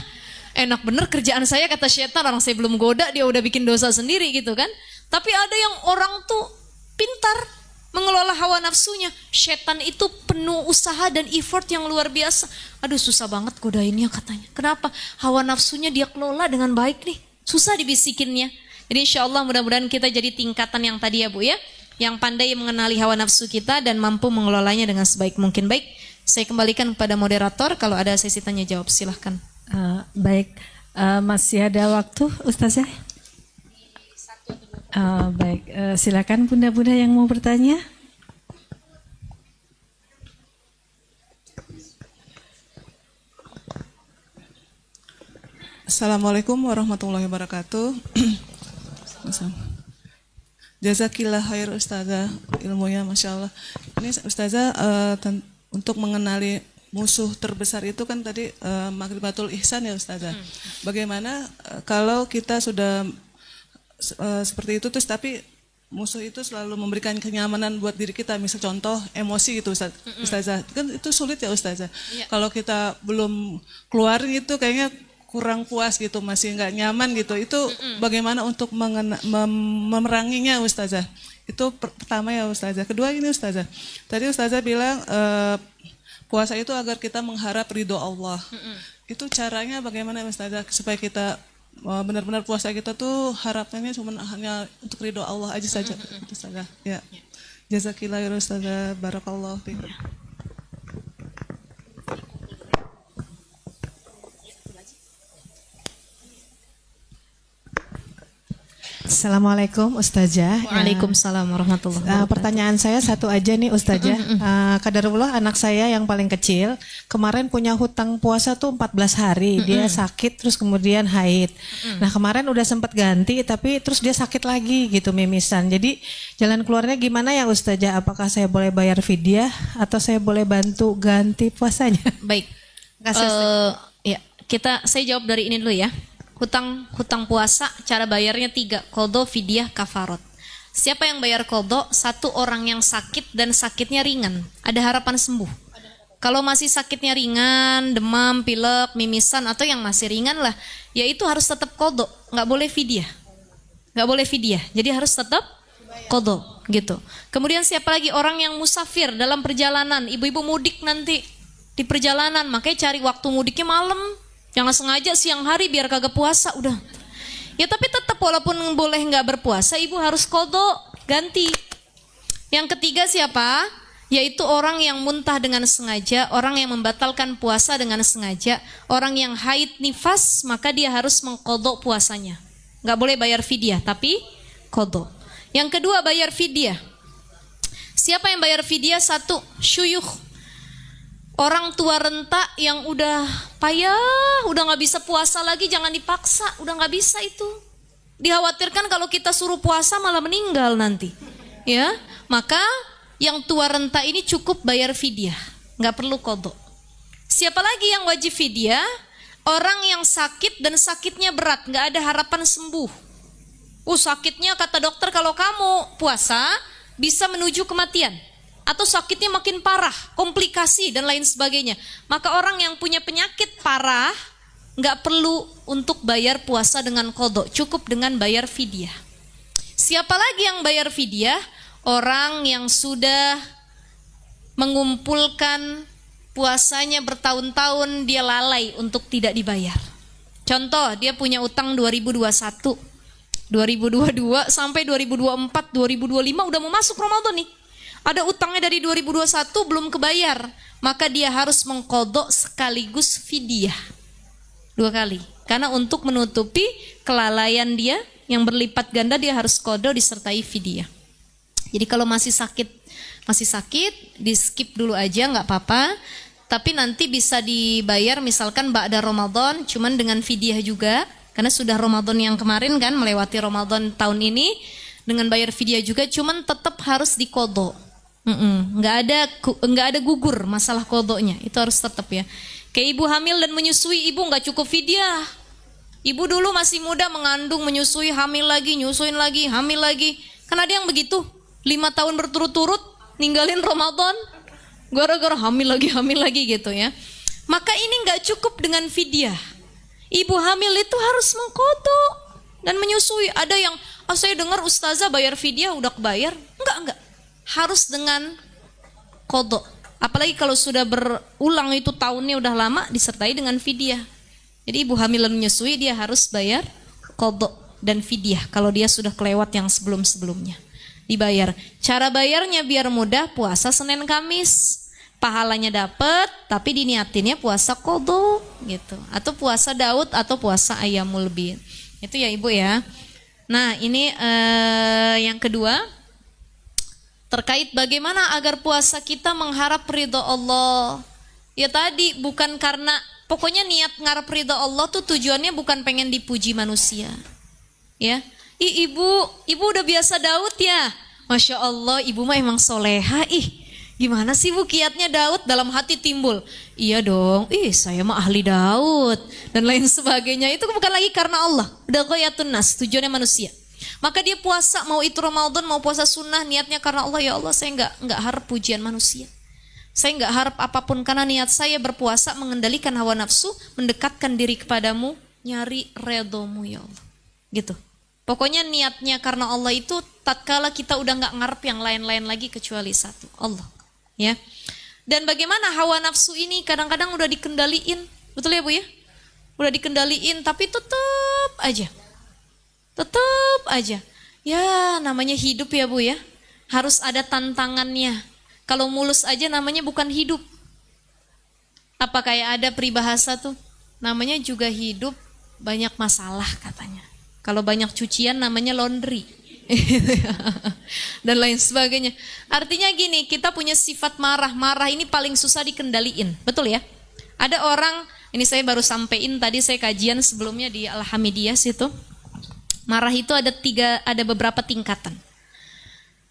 Enak bener kerjaan saya, kata setan, orang saya belum goda dia udah bikin dosa sendiri gitu kan. Tapi ada yang orang tuh pintar mengelola hawa nafsunya. Setan itu penuh usaha dan effort yang luar biasa. Aduh susah banget godainnya katanya. Kenapa? Hawa nafsunya dia kelola dengan baik nih. Susah dibisikinnya. Jadi insya Allah mudah-mudahan kita jadi tingkatan yang tadi ya Bu ya. Yang pandai mengenali hawa nafsu kita dan mampu mengelolanya dengan sebaik mungkin. Baik, saya kembalikan kepada moderator. Kalau ada sesi tanya jawab silahkan. Baik, masih ada waktu Ustazah? Baik, silakan bunda-bunda yang mau bertanya. Assalamualaikum warahmatullahi wabarakatuh. Jazakillah khair Ustazah, ilmunya Masya Allah. Ini Ustazah untuk mengenali musuh terbesar itu kan tadi Maghribatul Ihsan ya Ustazah. Bagaimana kalau kita sudah seperti itu terus tapi musuh itu selalu memberikan kenyamanan buat diri kita, misal contoh emosi gitu Ustazah. Kan itu sulit ya Ustazah. Kalau kita belum keluarin itu kayaknya kurang puas gitu, masih nggak nyaman gitu. Itu bagaimana untuk memeranginya Ustazah? Itu pertama ya Ustazah. Kedua ini Ustazah. Tadi Ustazah bilang puasa itu agar kita mengharap ridho Allah. Itu caranya bagaimana Ustazah supaya kita benar-benar puasa kita tuh harapannya cuma hanya untuk ridho Allah aja saja. Ustazah. Ya. Jazakillah ya Ustazah. Barakallahu fiikum. Assalamualaikum Ustazah. Waalaikumsalam warahmatullahi wabarakatuh. Pertanyaan saya satu aja nih Ustazah. Qadarullah anak saya yang paling kecil kemarin punya hutang puasa tuh 14 hari. Dia sakit terus kemudian haid. Nah kemarin udah sempat ganti tapi terus dia sakit lagi gitu mimisan. Jadi jalan keluarnya gimana ya Ustazah? Apakah saya boleh bayar fidyah atau saya boleh bantu ganti puasanya? Baik. Ya, saya jawab dari ini dulu ya. Hutang puasa cara bayarnya 3, qadha, fidyah, kafarat. Siapa yang bayar qadha? Satu orang yang sakit dan sakitnya ringan, ada harapan sembuh. Kalau masih sakitnya ringan, demam, pilek, mimisan atau yang masih ringan lah, ya itu harus tetap qadha, nggak boleh fidyah. Nggak boleh fidyah. Jadi harus tetap Qadha gitu. Kemudian siapa lagi? Orang yang musafir dalam perjalanan, ibu-ibu mudik nanti di perjalanan, makanya cari waktu mudiknya malam. Jangan sengaja siang hari biar kagak puasa udah. Ya tapi tetap walaupun boleh nggak berpuasa, ibu harus qadha, ganti. Yang ketiga siapa? Yaitu orang yang muntah dengan sengaja, orang yang membatalkan puasa dengan sengaja, orang yang haid nifas, maka dia harus mengqadha puasanya. Nggak boleh bayar fidyah, tapi qadha. Yang kedua bayar fidyah. Siapa yang bayar fidyah? Satu, syuyukh. Orang tua renta yang udah payah, udah nggak bisa puasa lagi, jangan dipaksa, udah nggak bisa itu. Dikhawatirkan kalau kita suruh puasa malah meninggal nanti. Ya, maka yang tua renta ini cukup bayar fidyah, nggak perlu qadha. Siapa lagi yang wajib fidyah? Orang yang sakit dan sakitnya berat, nggak ada harapan sembuh. Sakitnya kata dokter kalau kamu puasa bisa menuju kematian, atau sakitnya makin parah, komplikasi dan lain sebagainya. Maka orang yang punya penyakit parah nggak perlu untuk bayar puasa dengan qadha, cukup dengan bayar fidyah. Siapa lagi yang bayar fidyah? Orang yang sudah mengumpulkan puasanya bertahun-tahun, dia lalai untuk tidak dibayar. Contoh, dia punya utang 2021, 2022 sampai 2024, 2025 udah mau masuk Ramadan nih. Ada utangnya dari 2021 belum kebayar, maka dia harus mengqadha sekaligus fidyah 2 kali. Karena untuk menutupi kelalaian dia yang berlipat ganda, dia harus qadha disertai fidyah. Jadi kalau masih sakit, di skip dulu aja nggak apa-apa. Tapi nanti bisa dibayar misalkan ba'da Ramadan, cuman dengan fidyah juga. Karena sudah Ramadan yang kemarin kan, melewati Ramadan tahun ini dengan bayar fidyah juga, cuman tetap harus diqadha. Nggak ada gugur masalah qadhanya, itu harus tetap ya. Kayak ibu hamil dan menyusui, ibu nggak cukup fidyah. Ibu dulu masih muda mengandung, menyusui, hamil lagi, nyusuin lagi, hamil lagi. Kan ada yang begitu. 5 tahun berturut-turut ninggalin Ramadan gara-gara hamil lagi gitu ya. Maka ini nggak cukup dengan fidyah. Ibu hamil itu harus mengqadha dan menyusui. Ada yang saya dengar ustazah bayar fidyah udah kebayar. Enggak. Harus dengan qadha. Apalagi kalau sudah berulang itu tahunnya udah lama, disertai dengan fidyah. Jadi ibu hamil dan menyusui dia harus bayar qadha dan fidyah kalau dia sudah kelewat yang sebelum-sebelumnya. Dibayar. Cara bayarnya biar mudah, puasa Senin Kamis. Pahalanya dapat, tapi diniatinnya puasa qadha gitu. Atau puasa Daud atau puasa Ayyamul Bid. Itu ya Ibu ya. Nah, ini yang kedua terkait bagaimana agar puasa kita mengharap ridha Allah. Ya tadi bukan karena, pokoknya niat ngarep ridha Allah tuh tujuannya bukan pengen dipuji manusia. Ya. Ibu udah biasa Daud ya. Masya Allah, ibu mah emang soleha. Gimana sih bu kiatnya Daud? Dalam hati timbul, iya dong, saya mah ahli Daud dan lain sebagainya. Itu bukan lagi karena Allah, udah ghayatun nas, tujuannya manusia. Maka dia puasa, mau itu Ramadan mau puasa sunnah, niatnya karena Allah. Ya Allah, saya nggak harap pujian manusia, saya nggak harap apapun, karena niat saya berpuasa mengendalikan hawa nafsu, mendekatkan diri kepadamu, nyari redomu ya Allah, gitu. Pokoknya niatnya karena Allah itu tatkala kita udah nggak ngarep yang lain-lain lagi kecuali satu, Allah. Ya. Dan bagaimana hawa nafsu ini kadang-kadang udah dikendaliin, betul ya Bu ya? Udah dikendaliin tapi tetap aja. Ya namanya hidup ya Bu ya, harus ada tantangannya. Kalau mulus aja namanya bukan hidup. Apa kayak ada peribahasa tuh, namanya juga hidup banyak masalah katanya. Kalau banyak cucian namanya laundry. Dan lain sebagainya. Artinya gini, kita punya sifat marah. Marah ini paling susah dikendaliin. Betul ya? Ada orang, ini saya baru sampein tadi, saya kajian sebelumnya di Al-Hamidiyah situ. Marah itu ada beberapa tingkatan.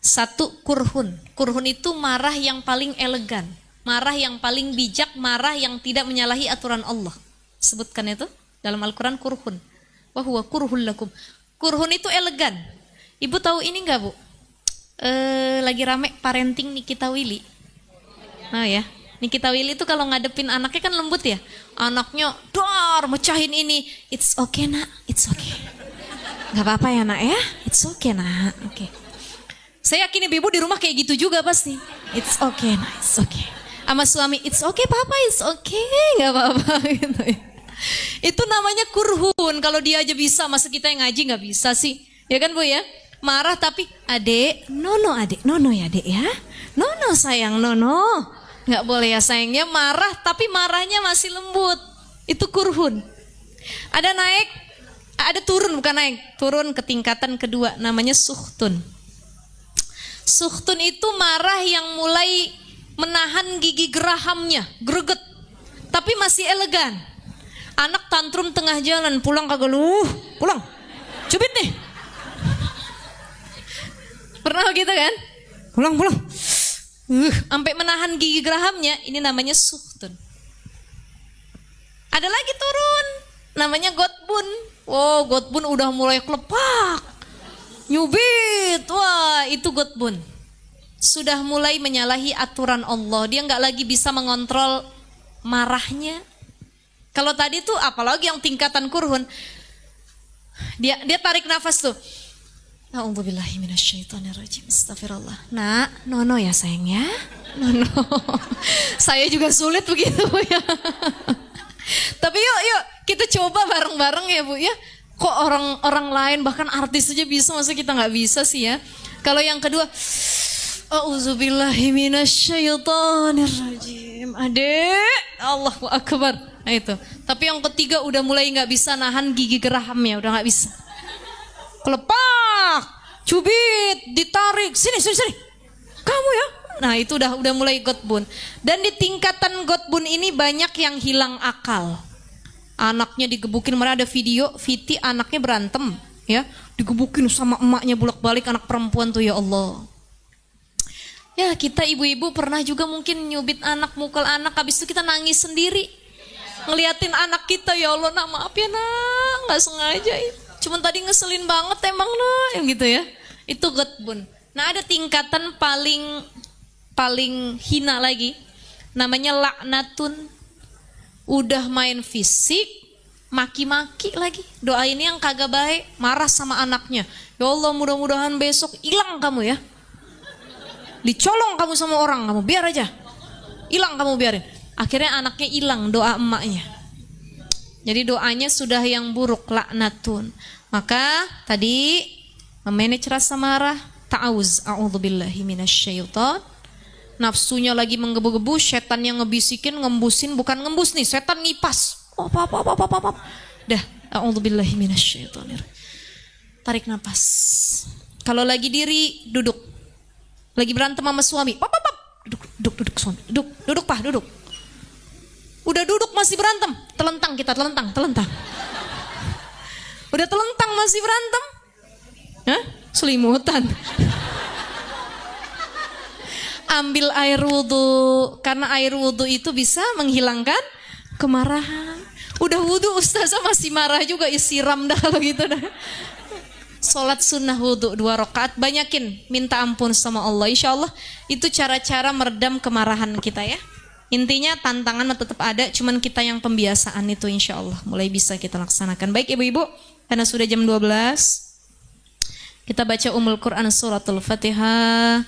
Satu, kurhun. Kurhun itu marah yang paling elegan, marah yang paling bijak, marah yang tidak menyalahi aturan Allah. Sebutkan itu dalam Al-Quran, kurhun. Wahuwa kurhun lakum. Kurhun itu elegan. Ibu tahu ini enggak Bu? Lagi rame parenting Nikita Willy. Ya, Nikita Willy itu kalau ngadepin anaknya kan lembut ya. Anaknya mecahin ini. It's okay nak, it's okay. Gak apa-apa ya nak ya, it's okay nak. Oke. Saya yakin ibu di rumah kayak gitu juga pasti. It's okay, nah, it's okay. Sama suami, it's okay papa, it's okay, nggak apa-apa gitu ya. Itu namanya kurhun. Kalau dia aja bisa, masa kita yang ngaji nggak bisa sih? Ya kan Bu ya? Marah tapi adek, nono ya dek ya. Nono sayang, nono. Nggak boleh ya sayangnya marah, tapi marahnya masih lembut. Itu kurhun. Ada naik, ada turun bukan naik. Turun ke tingkatan kedua, namanya suhtun. Suhtun itu marah yang mulai menahan gigi gerahamnya, greget, tapi masih elegan. Anak tantrum tengah jalan, pulang kagak lu, pulang, cubit nih. Pernah gitu kan? Pulang. Sampai menahan gigi gerahamnya, ini namanya suhtun. Ada lagi turun, namanya gotbun. Wow, gotbun udah mulai kelepak, nyubit, wah itu gotbun. Sudah mulai menyalahi aturan Allah. Dia nggak lagi bisa mengontrol marahnya. Kalau tadi tuh apalagi yang tingkatan kurhun, dia tarik nafas tuh. A'udzubillahi minasyaitonirrajim. Astagfirullah. Nak, nono ya sayang ya. Nono. Saya juga sulit begitu ya. Tapi yuk kita coba bareng-bareng ya Bu ya. Kok orang lain bahkan artis aja bisa, masa kita nggak bisa sih ya. Kalau yang kedua, A'udzubillahi minasyaitonirrajim. Adek, Allahu Akbar. Nah itu. Tapi yang ketiga udah mulai nggak bisa nahan gigi gerahamnya, udah nggak bisa. Kelepak, cubit, ditarik, sini. Kamu ya. Nah itu udah mulai gotbun. Dan di tingkatan gotbun ini banyak yang hilang akal. Anaknya digebukin, mana ada video, Viti anaknya berantem, ya, digebukin sama emaknya bolak-balik, anak perempuan tuh, ya Allah. Ya kita ibu-ibu pernah juga mungkin nyubit anak, mukul anak, habis itu kita nangis sendiri. Ngeliatin anak kita, ya Allah nak maaf ya nak, gak sengaja. Cuman tadi ngeselin banget emang nak, gitu ya. Itu gotbun. Nah ada tingkatan paling hina lagi. Namanya laknatun. Udah main fisik, maki-maki lagi. Doa ini yang kagak baik, marah sama anaknya. Ya Allah mudah-mudahan besok hilang kamu ya. Dicolong kamu sama orang, kamu biar aja. Hilang kamu biarin. Akhirnya anaknya hilang doa emaknya. Jadi doanya sudah yang buruk, laknatun. Maka tadi memanage rasa marah, ta'awuz, a'udzubillahi minasyaiton. Nafsunya lagi menggebu-gebu, setan yang ngebisikin, ngembusin, bukan ngembus nih, setan ngipas. Apa. Dah, a'udzubillahi minasyaitonir. Tarik nafas. Kalau lagi diri, duduk. Lagi berantem sama suami, duduk suami, duduk Pak, duduk. Udah duduk masih berantem, telentang. Udah telentang masih berantem, hah? Selimutan. Ambil air wudhu, karena air wudhu itu bisa menghilangkan kemarahan. Udah wudhu ustazah masih marah juga, ya siram dah kalau gitu dah. Sholat sunnah wudhu 2 rakaat, banyakin minta ampun sama Allah. Insya Allah itu cara-cara meredam kemarahan kita ya. Intinya tantangan tetap ada, cuman kita yang pembiasaan itu insya Allah mulai bisa kita laksanakan. Baik ibu-ibu, karena sudah jam 12, kita baca Ummul Quran suratul Fatihah.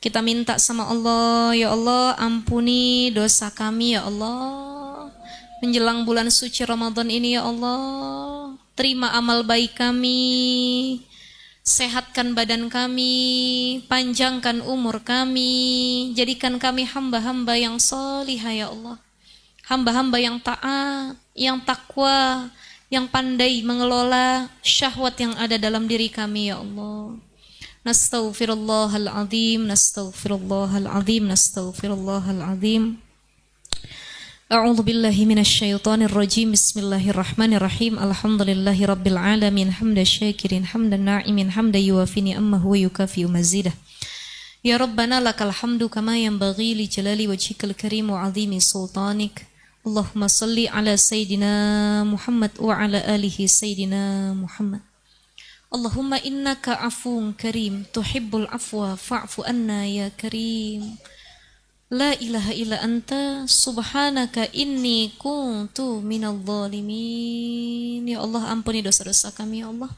Kita minta sama Allah, ya Allah ampuni dosa kami ya Allah. Menjelang bulan suci Ramadan ini ya Allah, terima amal baik kami, sehatkan badan kami, panjangkan umur kami, jadikan kami hamba-hamba yang solihah ya Allah. Hamba-hamba yang taat, yang takwa, yang pandai mengelola syahwat yang ada dalam diri kami ya Allah. Nastaghfirullahaladzim, nastaghfirullahaladzim. A'udzu billahi minasyaitonir rajim. Bismillahirrahmanirrahim. Alhamdulillahi rabbil alamin, hamdan syakirin, hamdan na'imin, hamdan yuwafi ni'amahu wa yukafi mazidah. Ya Rabbana lakal hamdu kama yanbaghi li jalali wajhikal karim wa 'azimi sultanik. Allahumma salli ala sayyidina Muhammad wa ala alihi sayyidina Muhammad. Allahumma innaka afuwun karim, tuhibbul afwa fa'fu anna ya karim. La ilaha illa anta subhanaka inni kuntu minadh dhalimin. Ya Allah ampuni dosa-dosa kami ya Allah.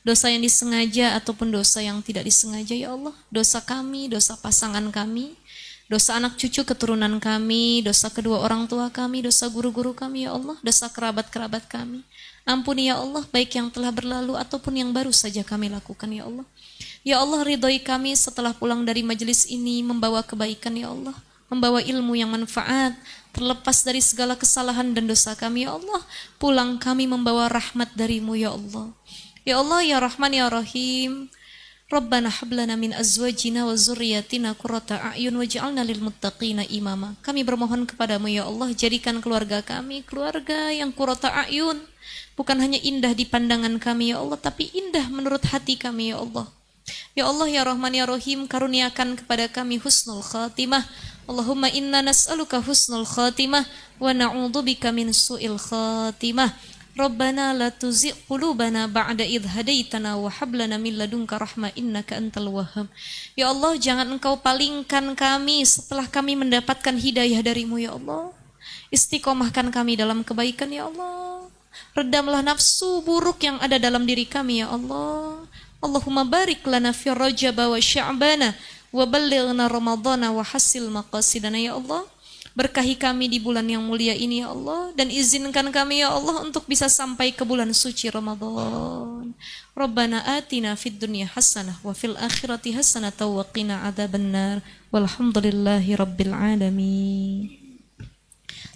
dosa yang disengaja ataupun dosa yang tidak disengaja ya Allah, dosa kami, dosa pasangan kami, dosa anak cucu keturunan kami, dosa kedua orang tua kami, dosa guru-guru kami ya Allah, dosa kerabat-kerabat kami. Ampuni ya Allah, baik yang telah berlalu ataupun yang baru saja kami lakukan ya Allah. Ya Allah, ridhoi kami setelah pulang dari majelis ini membawa kebaikan ya Allah, membawa ilmu yang manfaat, terlepas dari segala kesalahan dan dosa kami ya Allah. Pulang kami membawa rahmat darimu ya Allah. Ya Allah ya Rahman ya Rahim. Rabbana hablana min azwajina wa zurriyatina qurrata a'yun waj'alna lil muttaqina imama. Kami bermohon kepadamu ya Allah, jadikan keluarga kami keluarga yang qurrata a'yun. Bukan hanya indah di pandangan kami ya Allah, tapi indah menurut hati kami ya Allah. Ya Allah ya Rahman ya Rahim, karuniakan kepada kami husnul khatimah. Allahumma inna nas'aluka husnul khatimah wa na'udzubika min su'il khatimah. Rabbana la tuzigh qulubana ba'da idh hadaitana wa hab lana min ladunka rahmah innaka antal wahhab. Ya Allah, jangan Engkau palingkan kami setelah kami mendapatkan hidayah darimu ya Allah. Istiqomahkan kami dalam kebaikan ya Allah. Redamlah nafsu buruk yang ada dalam diri kami ya Allah. Allahumma barik lana fi Rajab wa Sya'bana wa ballighna Ramadhana wa hasil maqasidana ya Allah. Berkahi kami di bulan yang mulia ini ya Allah, dan izinkan kami ya Allah untuk bisa sampai ke bulan suci Ramadan. Rabbana atina fid dunya hasanah wa fil akhirati hasanah wa qina adzabannar. Walhamdulillahi rabbil alamin.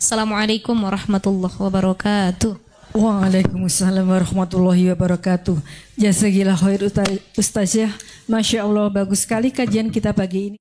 Assalamualaikum warahmatullahi wabarakatuh. Waalaikumsalam warahmatullahi wabarakatuh. Jazakillah khair Ustazah. Masya Allah, bagus sekali kajian kita pagi ini.